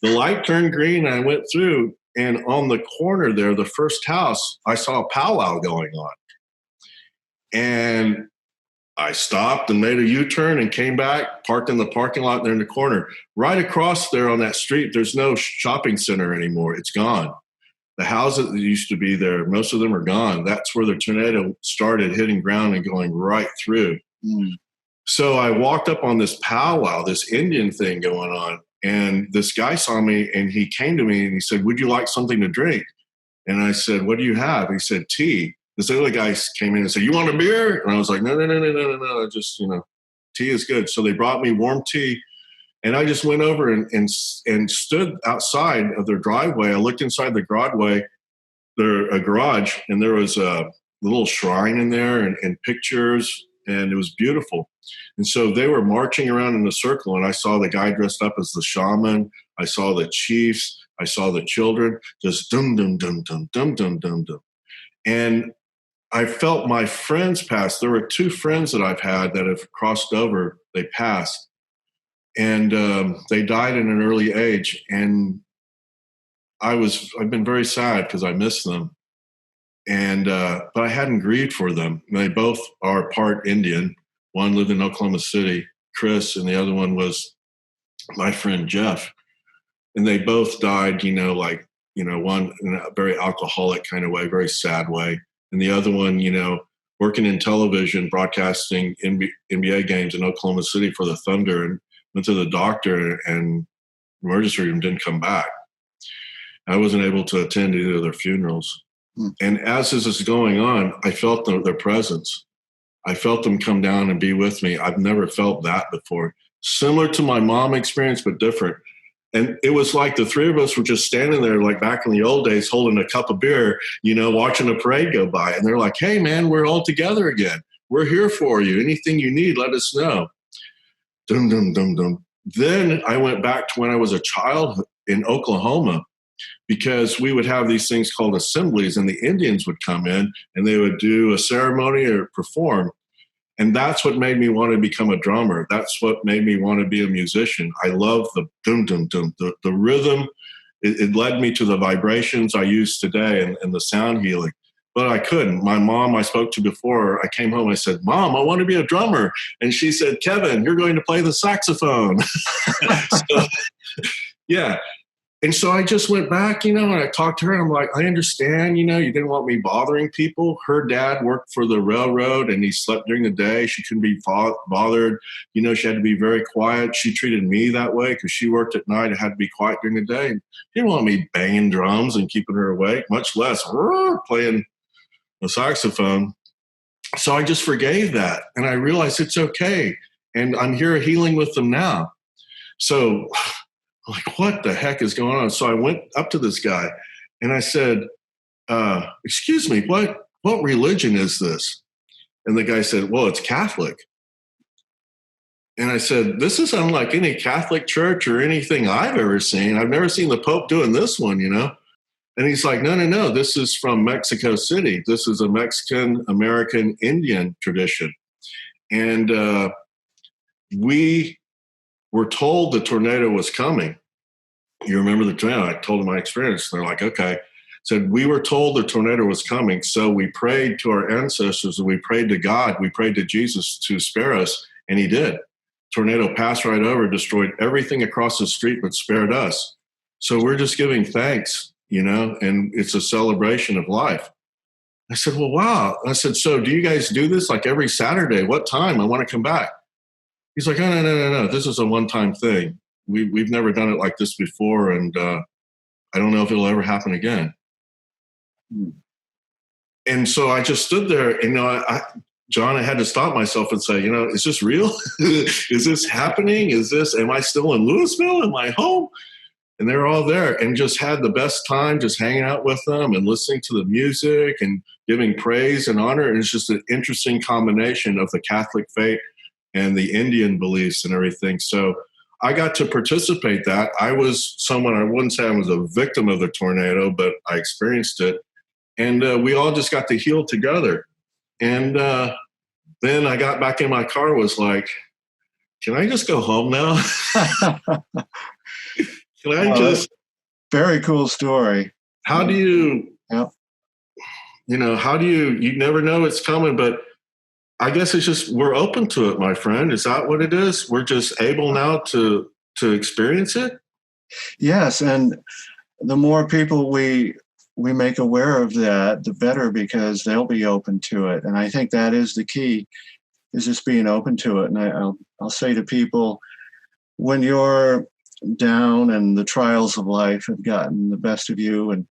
The light turned green, and I went through, and on the corner there, the first house, I saw a powwow going on. And I stopped and made a U-turn and came back, parked in the parking lot there in the corner. Right across there on that street, there's no shopping center anymore. It's gone. The houses that used to be there, most of them are gone. That's where the tornado started hitting ground and going right through. So I walked up on this powwow, this Indian thing going on, and this guy saw me, and he came to me and he said, would you like something to drink? And I said, what do you have? He said, tea. This other guy came in and said, you want a beer? And I was like, no. Just, you know, tea is good. So they brought me warm tea, and I just went over and stood outside of their driveway. I looked inside the garage, and there was a little shrine in there and pictures, and it was beautiful. And so they were marching around in a circle, and I saw the guy dressed up as the shaman. I saw the chiefs. I saw the children, just dum, dum, dum, dum, dum, dum, dum, dum. And I felt my friends pass. There were two friends that I've had that have crossed over. They passed, and they died at an early age. And I've been very sad because I miss them. And but I hadn't grieved for them. They both are part Indian. One lived in Oklahoma City, Chris, and the other one was my friend Jeff. And they both died, one in a very alcoholic kind of way, very sad way. And the other one, working in television, broadcasting NBA games in Oklahoma City for the Thunder, and went to the doctor, and emergency room didn't come back. I wasn't able to attend either of their funerals. And as this is going on, I felt their presence. I felt them come down and be with me. I've never felt that before. Similar to my mom experience, but different. And it was like the three of us were just standing there, like back in the old days, holding a cup of beer, watching a parade go by. And they're like, hey, man, we're all together again. We're here for you. Anything you need, let us know. Dum, dum, dum, dum. Then I went back to when I was a child in Oklahoma, because we would have these things called assemblies, and the Indians would come in and they would do a ceremony or perform. And that's what made me want to become a drummer. That's what made me want to be a musician. I love the dum, dum, dum, the rhythm. It led me to the vibrations I use today and the sound healing. But I couldn't. My mom, I spoke to before, I came home, I said, Mom, I want to be a drummer. And she said, Kevin, you're going to play the saxophone. So, yeah. And so I just went back, and I talked to her, and I'm like, I understand, you didn't want me bothering people. Her dad worked for the railroad, and he slept during the day. She couldn't be bothered. She had to be very quiet. She treated me that way because she worked at night and had to be quiet during the day. And she didn't want me banging drums and keeping her awake, much less playing the saxophone. So I just forgave that, and I realized it's okay. And I'm here healing with them now. So like, what the heck is going on? So I went up to this guy and I said, excuse me, what religion is this? And the guy said, well, it's Catholic. And I said, this is unlike any Catholic church or anything I've ever seen. I've never seen the Pope doing this one, And he's like, no, this is from Mexico City. This is a Mexican, American, Indian tradition. And we were told the tornado was coming. You remember the tornado? I told them my experience. They're like, okay. Said, we were told the tornado was coming. So we prayed to our ancestors, and we prayed to God. We prayed to Jesus to spare us. And he did. Tornado passed right over, destroyed everything across the street, but spared us. So we're just giving thanks, and it's a celebration of life. I said, well, wow. I said, so do you guys do this like every Saturday? What time? I want to come back. He's like, oh, no. This is a one-time thing. We've never done it like this before, and I don't know if it'll ever happen again. And so I just stood there, and John, I had to stop myself and say, is this real? Is this happening? Am I still in Louisville? Am I home? And they're all there, and just had the best time just hanging out with them and listening to the music and giving praise and honor. And it's just an interesting combination of the Catholic faith and the Indian beliefs and everything. So I got to participate that. I was someone, I wouldn't say I was a victim of the tornado, but I experienced it. And we all just got to heal together. And then I got back in my car, was like, can I just go home now? Can I just...
Very cool story.
How do you,
Yep.
How do you never know it's coming, but I guess it's just, we're open to it, my friend. Is that what it is? We're just able now to experience it?
Yes, and the more people we make aware of that, the better, because they'll be open to it. And I think that is the key, is just being open to it. And I'll say to people, when you're down and the trials of life have gotten the best of you, and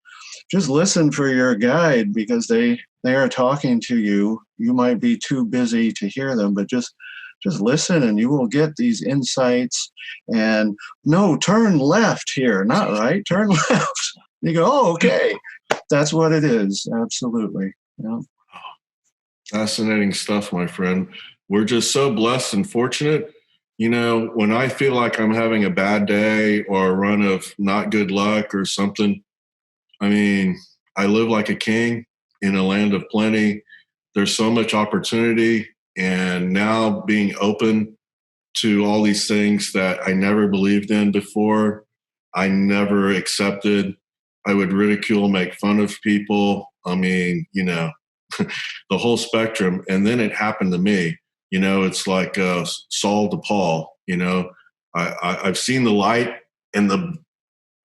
just listen for your guide, because they are talking to you. You might be too busy to hear them, but just listen, and you will get these insights. And no, turn left here, not right, turn left. You go, oh, okay. That's what it is. Absolutely. Yeah.
Fascinating stuff, my friend. We're just so blessed and fortunate. When I feel like I'm having a bad day or a run of not good luck or something, I live like a king in a land of plenty. There's so much opportunity, and now being open to all these things that I never believed in before, I never accepted. I would ridicule, make fun of people. The whole spectrum. And then it happened to me. It's like Saul to Paul. I've seen the light, and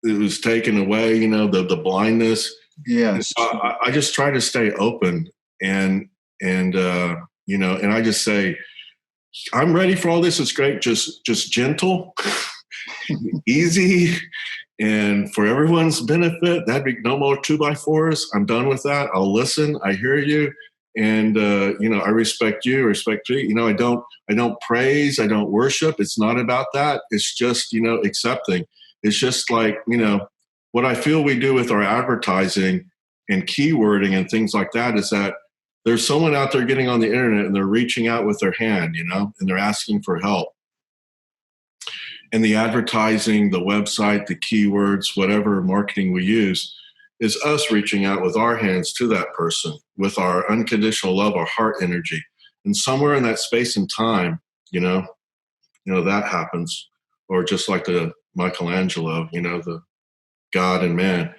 it was taken away. The blindness.
Yes.
I just try to stay open, and I just say, I'm ready for all this. It's great. Just gentle, easy, and for everyone's benefit. That'd be no more 2x4s. I'm done with that. I'll listen. I hear you. And, I respect you, respect you. I don't praise. I don't worship. It's not about that. It's just, accepting. It's just like, what I feel we do with our advertising and keywording and things like that is that there's someone out there getting on the internet and they're reaching out with their hand, and they're asking for help. And the advertising, the website, the keywords, whatever marketing we use is us reaching out with our hands to that person with our unconditional love, our heart energy. And somewhere in that space and time, that happens. Or just like the Michelangelo, the God and man.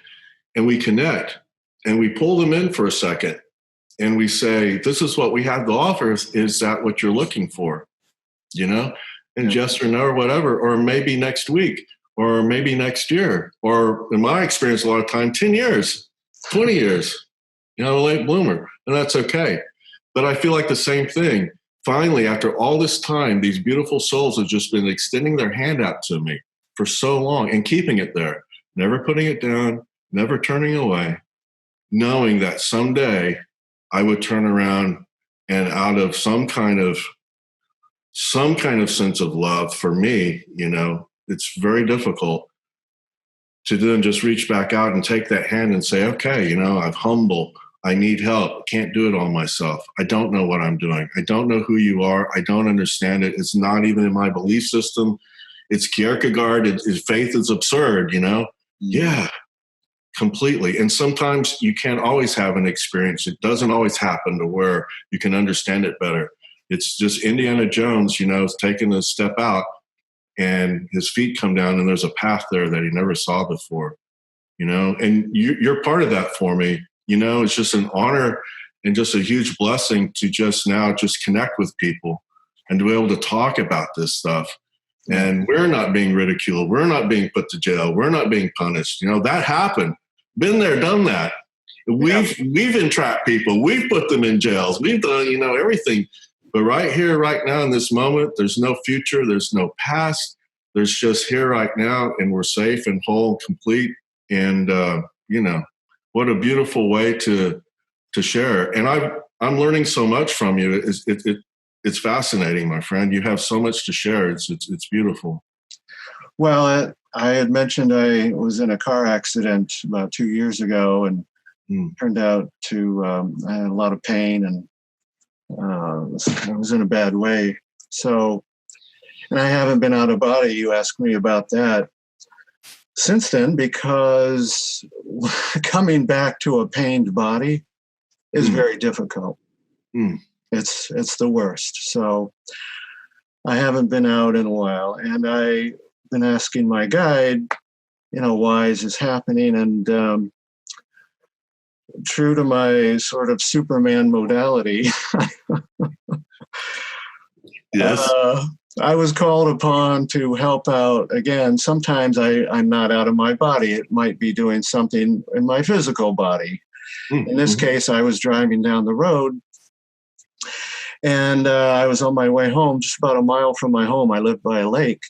And we connect and we pull them in for a second. And we say, this is what we have to offer. Is that what you're looking for? And yes or no or whatever, or maybe next week, or maybe next year, or in my experience, a lot of time, 10 years, 20 years, late bloomer, and that's okay. But I feel like the same thing. Finally, after all this time, these beautiful souls have just been extending their hand out to me for so long and keeping it there, never putting it down, never turning away, knowing that someday I would turn around and out of some kind of sense of love for me, it's very difficult to then just reach back out and take that hand and say, okay, I'm humble. I need help. Can't do it all myself. I don't know what I'm doing. I don't know who you are. I don't understand it. It's not even in my belief system. It's Kierkegaard. Faith is absurd, Yeah, completely. And sometimes you can't always have an experience. It doesn't always happen to where you can understand it better. It's just Indiana Jones, is taking a step out and his feet come down and there's a path there that he never saw before, and you're part of that for me. It's just an honor and just a huge blessing to just connect with people and to be able to talk about this stuff. And we're not being ridiculed. We're not being put to jail. We're not being punished. That happened. Been there, done that. We've entrapped people. We've put them in jails. We've done, everything. But right here, right now, in this moment, there's no future. There's no past. There's just here right now, and we're safe and whole, complete. And, what a beautiful way to share. And I'm learning so much from you. It's fascinating, my friend. You have so much to share. It's beautiful.
Well, I had mentioned I was in a car accident about 2 years ago, and turned out to I had a lot of pain, and I was in a bad way. So, and I haven't been out of body. You asked me about that since then, because coming back to a pained body is very difficult. It's the worst. So I haven't been out in a while, and I've been asking my guide, why is this happening? And true to my sort of Superman modality,
yes,
I was called upon to help out. Again, sometimes I'm not out of my body. It might be doing something in my physical body. In this case, I was driving down the road, and I was on my way home, just about a mile from my home. I live by a lake.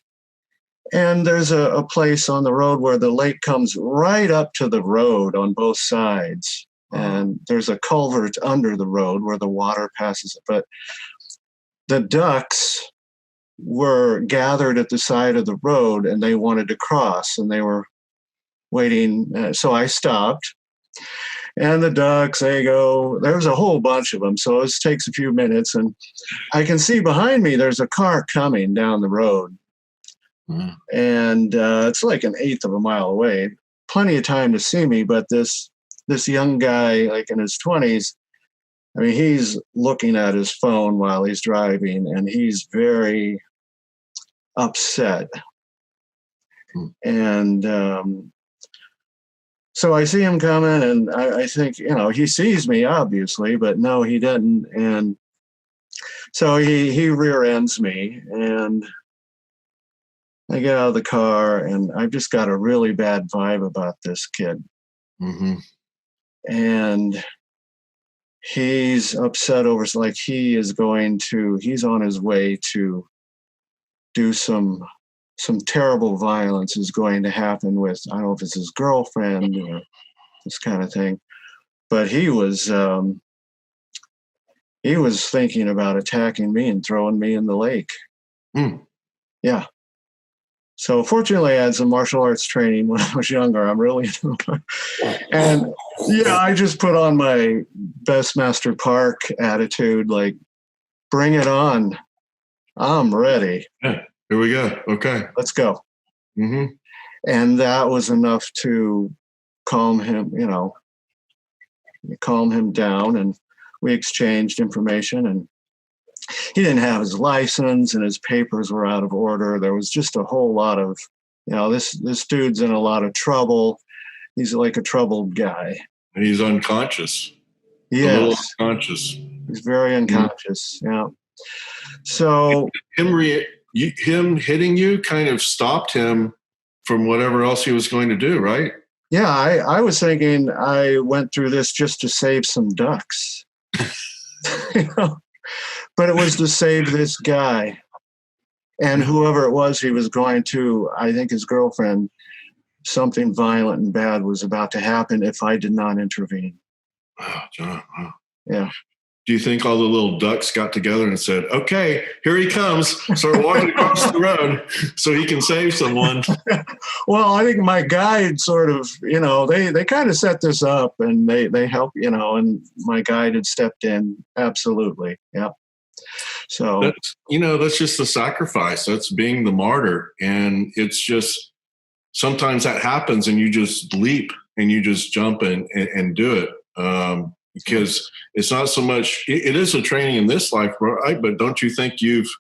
And there's a place on the road where the lake comes right up to the road on both sides. And there's a culvert under the road where the water passes. But the ducks were gathered at the side of the road, and they wanted to cross, and they were waiting. So I stopped. And the ducks, they go, there's a whole bunch of them. So it takes a few minutes. And I can see behind me, there's a car coming down the road. And it's like an eighth of a mile away. Plenty of time to see me, but this young guy, like in his 20s, I mean, he's looking at his phone while he's driving, and he's very upset. And so I see him coming, and I think, he sees me, obviously, but no, he didn't. And So he rear ends me, and I get out of the car, and I've just got a really bad vibe about this kid.
Mm-hmm.
And he's upset over, like, he's on his way to do some terrible violence is going to happen with, I don't know if it's his girlfriend or this kind of thing, but he was thinking about attacking me and throwing me in the lake.
Mm.
Yeah. So fortunately, I had some martial arts training when I was younger. I'm really, and yeah, I just put on my best Master Park attitude, like, bring it on. I'm ready.
Yeah, here we go. Okay.
Let's go.
Mm-hmm.
And that was enough to calm him down. And we exchanged information, and he didn't have his license and his papers were out of order. There was just a whole lot of, this dude's in a lot of trouble. He's like a troubled guy.
And he's unconscious.
Yes.
A little unconscious.
He's very unconscious. Mm-hmm. Yeah. So
him hitting you kind of stopped him from whatever else he was going to do, right?
Yeah, I was thinking I went through this just to save some ducks. But it was to save this guy. And whoever it was he was going to, I think his girlfriend, something violent and bad was about to happen if I did not intervene.
Wow, John. Wow.
Yeah.
Do you think all the little ducks got together and said, okay, here he comes, start walking across the road so he can save someone?
Well, I think my guide sort of, they kind of set this up, and they helped, and my guide had stepped in. Absolutely. Yeah. So,
that's just the sacrifice. That's being the martyr. And it's just, sometimes that happens and you just leap and you just jump and do it. Because it's not so much, it is a training in this life, right? But don't you think you've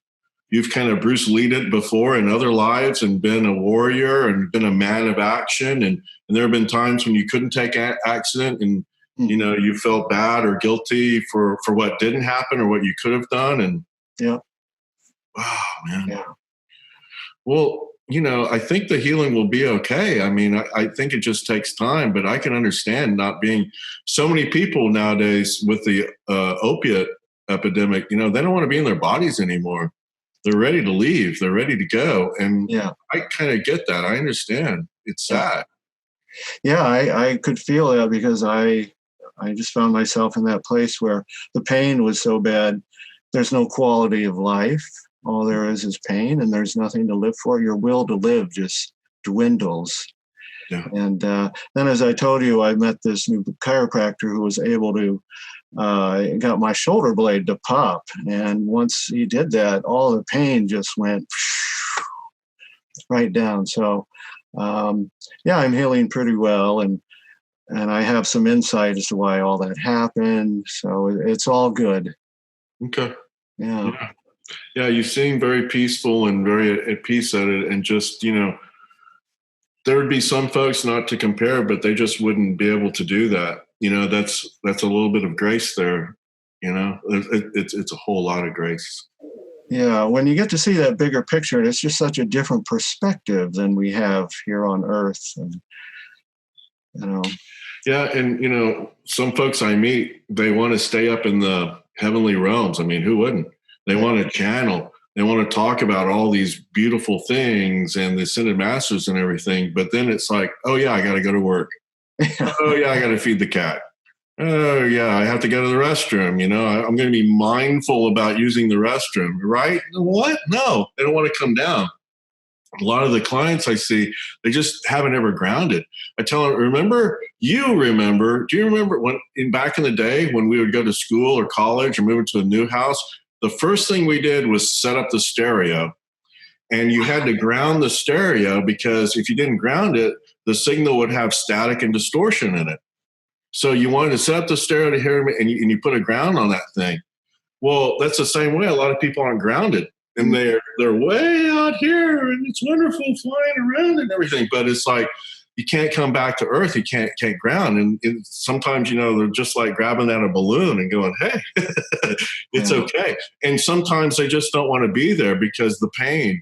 kind of Bruce Lee'd it before in other lives and been a warrior and been a man of action? And there have been times when you couldn't take accident and, you felt bad or guilty for what didn't happen or what you could have done. And
yeah.
Wow, man.
Yeah.
Well, I think the healing will be okay. I mean, I think it just takes time, but I can understand not being so many people nowadays with the opiate epidemic, they don't want to be in their bodies anymore. They're ready to leave. They're ready to go. And
yeah,
I kind of get that. I understand. It's sad.
Yeah, I could feel that because I just found myself in that place where the pain was so bad. There's no quality of life. All there is pain, and there's nothing to live for. Your will to live just dwindles.
Yeah.
And then, as I told you, I met this new chiropractor who was able to got my shoulder blade to pop. And once he did that, all the pain just went right down. So, I'm healing pretty well, and I have some insight as to why all that happened. So it's all good.
Okay.
Yeah.
Yeah, you seem very peaceful and very at peace at it. And just, there would be some folks, not to compare, but they just wouldn't be able to do that. That's a little bit of grace there. It's a whole lot of grace.
Yeah, when you get to see that bigger picture, it's just such a different perspective than we have here on Earth. And,
Yeah, and, some folks I meet, they want to stay up in the heavenly realms. I mean, who wouldn't? They want to channel. They want to talk about all these beautiful things and the ascended masters and everything. But then it's like, oh, yeah, I got to go to work. Oh, yeah, I got to feed the cat. Oh, yeah, I have to go to the restroom. I'm going to be mindful about using the restroom, right? What? No, they don't want to come down. A lot of the clients I see, they just haven't ever grounded. I tell them, do you remember back in the day when we would go to school or college or move into a new house, the first thing we did was set up the stereo. And you had to ground the stereo because if you didn't ground it, the signal would have static and distortion in it. So you wanted to set up the stereo to hear me, and you put a ground on that thing. Well, that's the same way. A lot of people aren't grounded. And they're way out here, and it's wonderful flying around and everything. But it's like, you can't come back to earth. You can't ground. And sometimes, they're just like grabbing at a balloon and going, hey, it's okay. And sometimes they just don't want to be there because the pain,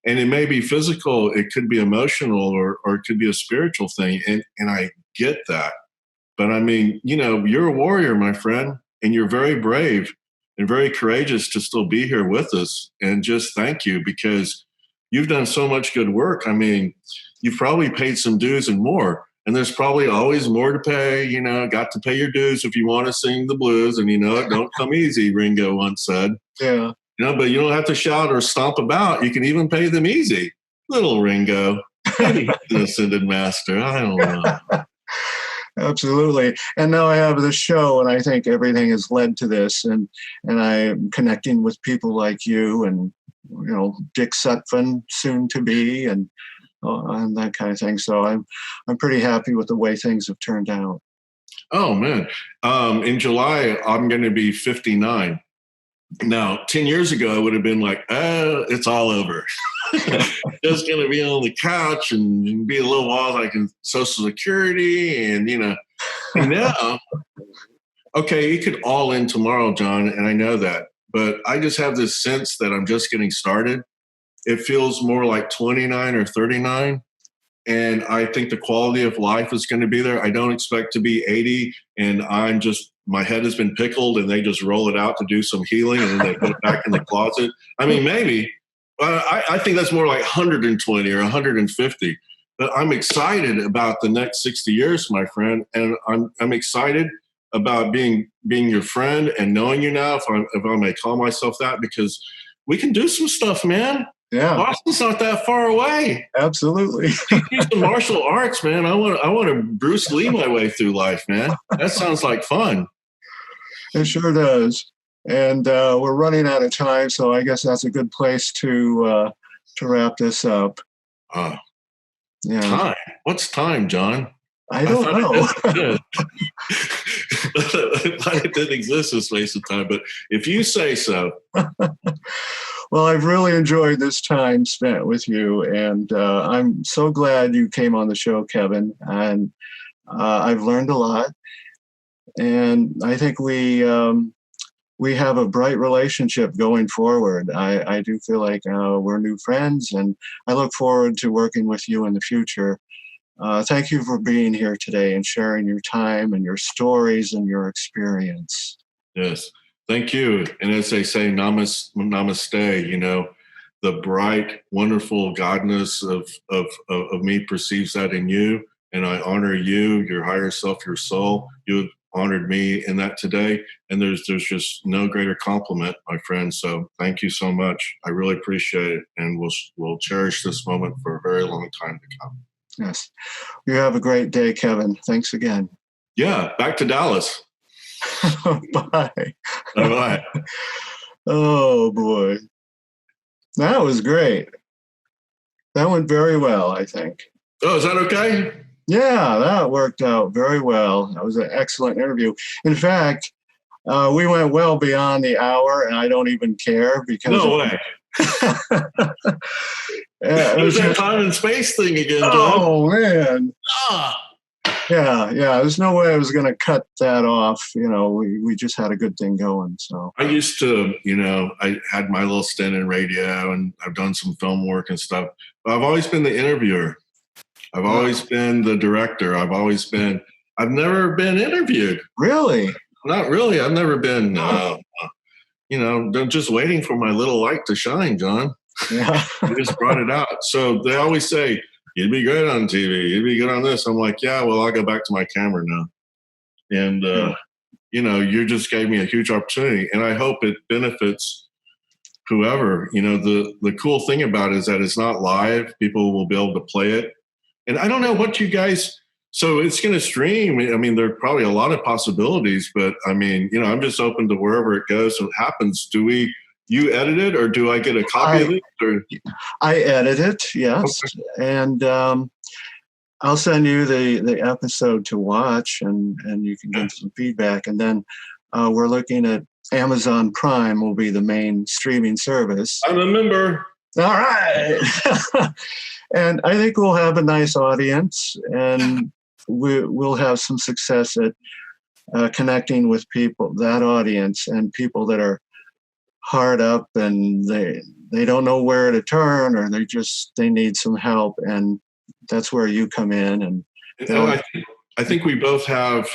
and it may be physical, it could be emotional, or it could be a spiritual thing. And I get that. But I mean, you're a warrior, my friend, and you're very brave and very courageous to still be here with us. And just thank you, because you've done so much good work. I mean, you've probably paid some dues and more, and there's probably always more to pay. Got to pay your dues if you want to sing the blues, and it don't come easy, Ringo once said.
Yeah.
But you don't have to shout or stomp about. You can even pay them easy. Little Ringo, maybe an ascended master. I don't know.
Absolutely. And now I have the show, and I think everything has led to this, and I'm connecting with people like you and, Dick Sutphin, soon to be, and that kind of thing. So I'm pretty happy with the way things have turned out.
Oh, man. In July, I'm going to be 59. Now, 10 years ago, I would have been like, oh, it's all over. Just going to be on the couch and be a little while like in Social Security. And, and now, okay, it could all end tomorrow, John, and I know that. But I just have this sense that I'm just getting started. It feels more like 29 or 39. And I think the quality of life is going to be there. I don't expect to be 80 and my head has been pickled and they just roll it out to do some healing and then they put it back in the closet. I mean, maybe. I think that's more like 120 or 150. But I'm excited about the next 60 years, my friend. And I'm excited about being your friend and knowing you now, if I may call myself that, because we can do some stuff, man.
Yeah,
Boston's not that far away.
Absolutely.
Use the martial arts, man. I want to Bruce Lee my way through life, man. That sounds like fun.
It sure does. And we're running out of time, so I guess that's a good place to wrap this up.
Yeah. Time? What's time, John?
I don't know.
It didn't exist in space and time, but if you say so.
Well, I've really enjoyed this time spent with you, and I'm so glad you came on the show, Kevin. And I've learned a lot, and I think we have a bright relationship going forward. I do feel like we're new friends, and I look forward to working with you in the future. Thank you for being here today and sharing your time and your stories and your experience.
Yes. Thank you. And as they say, namaste, the bright, wonderful godness of me perceives that in you. And I honor you, your higher self, your soul. You have honored me in that today. And there's just no greater compliment, my friend. So thank you so much. I really appreciate it. And we'll cherish this moment for a very long time to come.
Yes. You have a great day, Kevin. Thanks again.
Yeah. Back to Dallas.
Bye.
Bye-bye.
Oh, boy. That was great. That went very well, I think.
Oh, is that okay?
Yeah, that worked out very well. That was an excellent interview. In fact, we went well beyond the hour, and I don't even care because...
No way. It was that time and space thing again, John.
Oh, man. Yeah. There's no way I was going to cut that off. We just had a good thing going. So
I used to, I had my little stint in radio, and I've done some film work and stuff. But I've always been the interviewer. I've always been the director. I've never been interviewed.
Really?
Not really. I've never been, just waiting for my little light to shine, John.
Yeah.
You just brought it out. So they always say, you'd be great on TV. You'd be good on this. I'm like, yeah, well, I'll go back to my camera now. And, you just gave me a huge opportunity. And I hope it benefits whoever. The cool thing about it is that it's not live. People will be able to play it. And I don't know what you guys... So it's going to stream. I mean, there are probably a lot of possibilities. But, I mean, I'm just open to wherever it goes and happens. You edit it, or do I get a copy of it? Or?
I edit it, yes. Okay. And I'll send you the episode to watch, and you can give some feedback. And then we're looking at Amazon Prime will be the main streaming service.
I'm a member.
All right. And I think we'll have a nice audience, and we'll have some success at connecting with people, that audience, and people that are hard up and they don't know where to turn, or they need some help, and that's where you come in. And
I think we both have,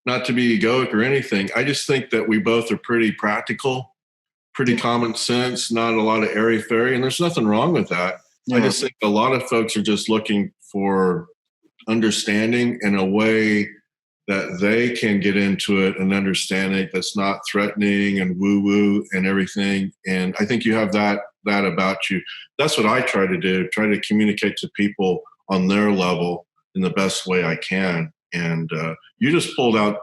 not to be egoic or anything, I just think that we both are pretty practical, pretty common sense, not a lot of airy-fairy, and there's nothing wrong with that. I just think a lot of folks are just looking for understanding in a way that they can get into it and understand it that's not threatening and woo-woo and everything. And I think you have that about you. That's what I try to do, try to communicate to people on their level in the best way I can. And you just pulled out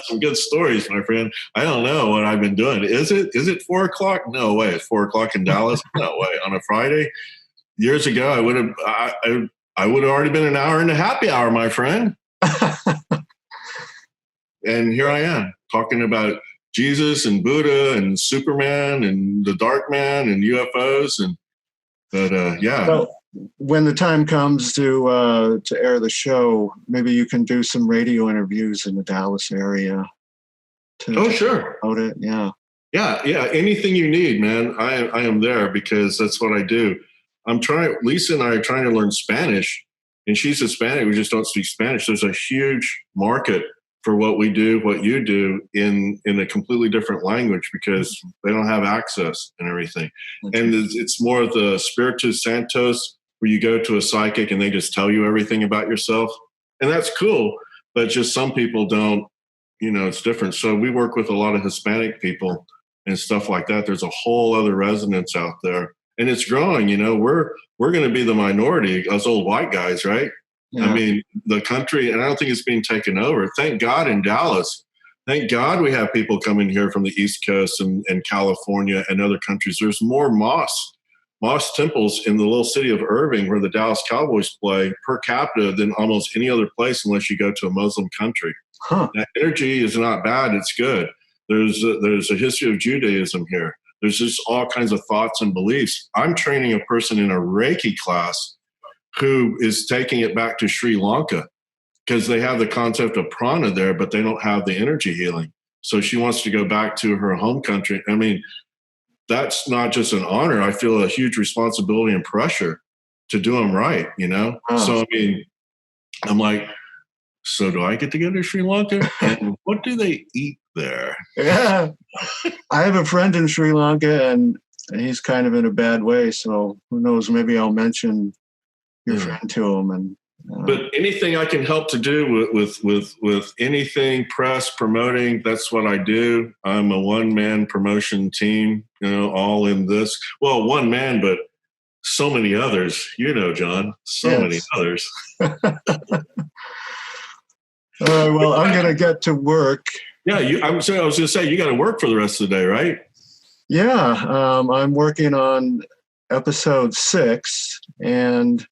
some good stories, my friend. I don't know what I've been doing. Is it 4:00? No way. It's 4:00 in Dallas? No way. On a Friday? Years ago, I would have already been an hour into happy hour, my friend. And here I am talking about Jesus and Buddha and Superman and the Dark Man and UFOs.
Well, when the time comes to air the show, maybe you can do some radio interviews in the Dallas area.
Sure.
About it, yeah.
Yeah. Anything you need, man. I am there because that's what I do. Lisa and I are trying to learn Spanish, and she's Hispanic. We just don't speak Spanish. There's a huge market for what we do, what you do in a completely different language because they don't have access and everything. And it's more of the Spiritus Santos, where you go to a psychic and they just tell you everything about yourself. And that's cool, but just some people don't, it's different. So we work with a lot of Hispanic people and stuff like that. There's a whole other resonance out there. And it's growing, we're going to be the minority, us old white guys, right? Yeah. I mean, the country, and I don't think it's being taken over. Thank God in Dallas. Thank God we have people coming here from the East Coast and California and other countries. There's more mosque temples in the little city of Irving where the Dallas Cowboys play per capita than almost any other place unless you go to a Muslim country. Huh. That energy is not bad. It's good. There's a history of Judaism here. There's just all kinds of thoughts and beliefs. I'm training a person in a Reiki class who is taking it back to Sri Lanka because they have the concept of prana there, but they don't have the energy healing. So she wants to go back to her home country. I mean, that's not just an honor. I feel a huge responsibility and pressure to do them right, Oh. So, I mean, I'm like, so do I get to go to Sri Lanka? And what do they eat there?
Yeah. I have a friend in Sri Lanka, and he's kind of in a bad way. So who knows? Maybe I'll mention your friend to him. And
but anything I can help to do with anything, press, promoting, that's what I do. I'm a one-man promotion team, all in this. Well, one man, but so many others, John, many others.
Well, I'm going to get to work.
Yeah, I was going to say, you got to work for the rest of the day, right?
Yeah, I'm working on episode 6, and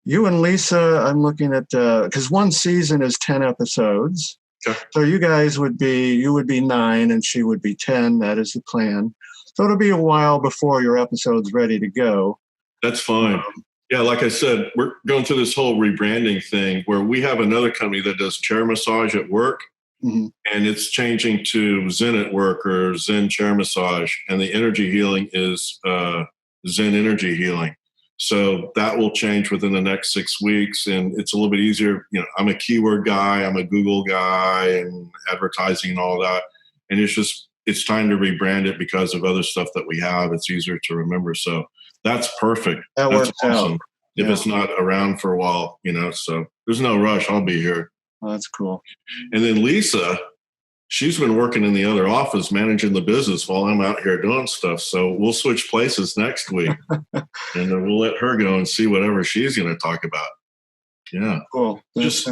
you and Lisa, I'm looking at, because one season is 10 episodes. Okay. So you guys would be 9 and she would be 10. That is the plan. So it'll be a while before your episode's ready to go.
That's fine. Yeah, like I said, we're going through this whole rebranding thing where we have another company that does chair massage at work, and it's changing to Zen at work or Zen chair massage, and the energy healing is Zen energy healing. So that will change within the next 6 weeks, and it's a little bit easier. I'm a keyword guy, I'm a Google guy, and advertising and all that, and it's time to rebrand it because of other stuff that we have. It's easier to remember. So that's perfect.
That's
works
awesome.
Out. If it's not around for a while, so there's no rush. I'll be here.
Oh, that's cool.
And then Lisa, she's been working in the other office, managing the business while I'm out here doing stuff. So we'll switch places next week and then we'll let her go and see whatever she's going to talk about. Yeah.
Cool.
Just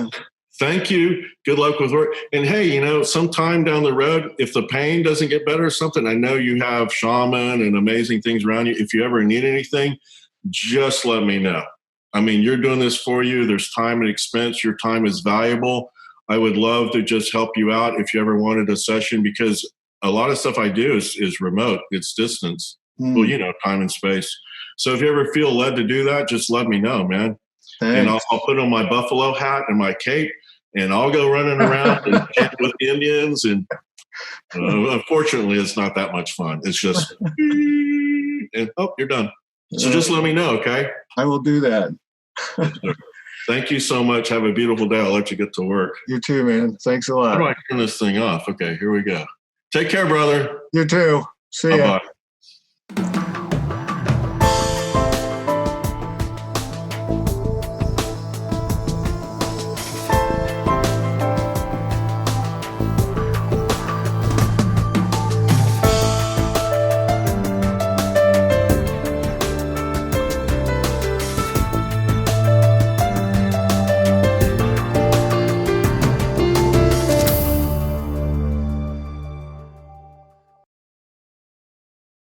thank you. Good luck with work. And hey, sometime down the road, if the pain doesn't get better or something, I know you have shaman and amazing things around you. If you ever need anything, just let me know. I mean, you're doing this for you. There's time and expense. Your time is valuable. I would love to just help you out if you ever wanted a session, because a lot of stuff I do is remote. It's distance. Well, you know, time and space. So if you ever feel led to do that, just let me know, man.
Thanks.
And I'll put on my buffalo hat and my cape, and I'll go running around and chant with the Indians. And unfortunately, it's not that much fun. It's just, and you're done. So just let me know, okay?
I will do that.
Thank you so much. Have a beautiful day. I'll let you get to work.
You too, man. Thanks a lot.
How do I turn this thing off? Okay, here we go. Take care, brother.
You too. See ya.
Bye-bye.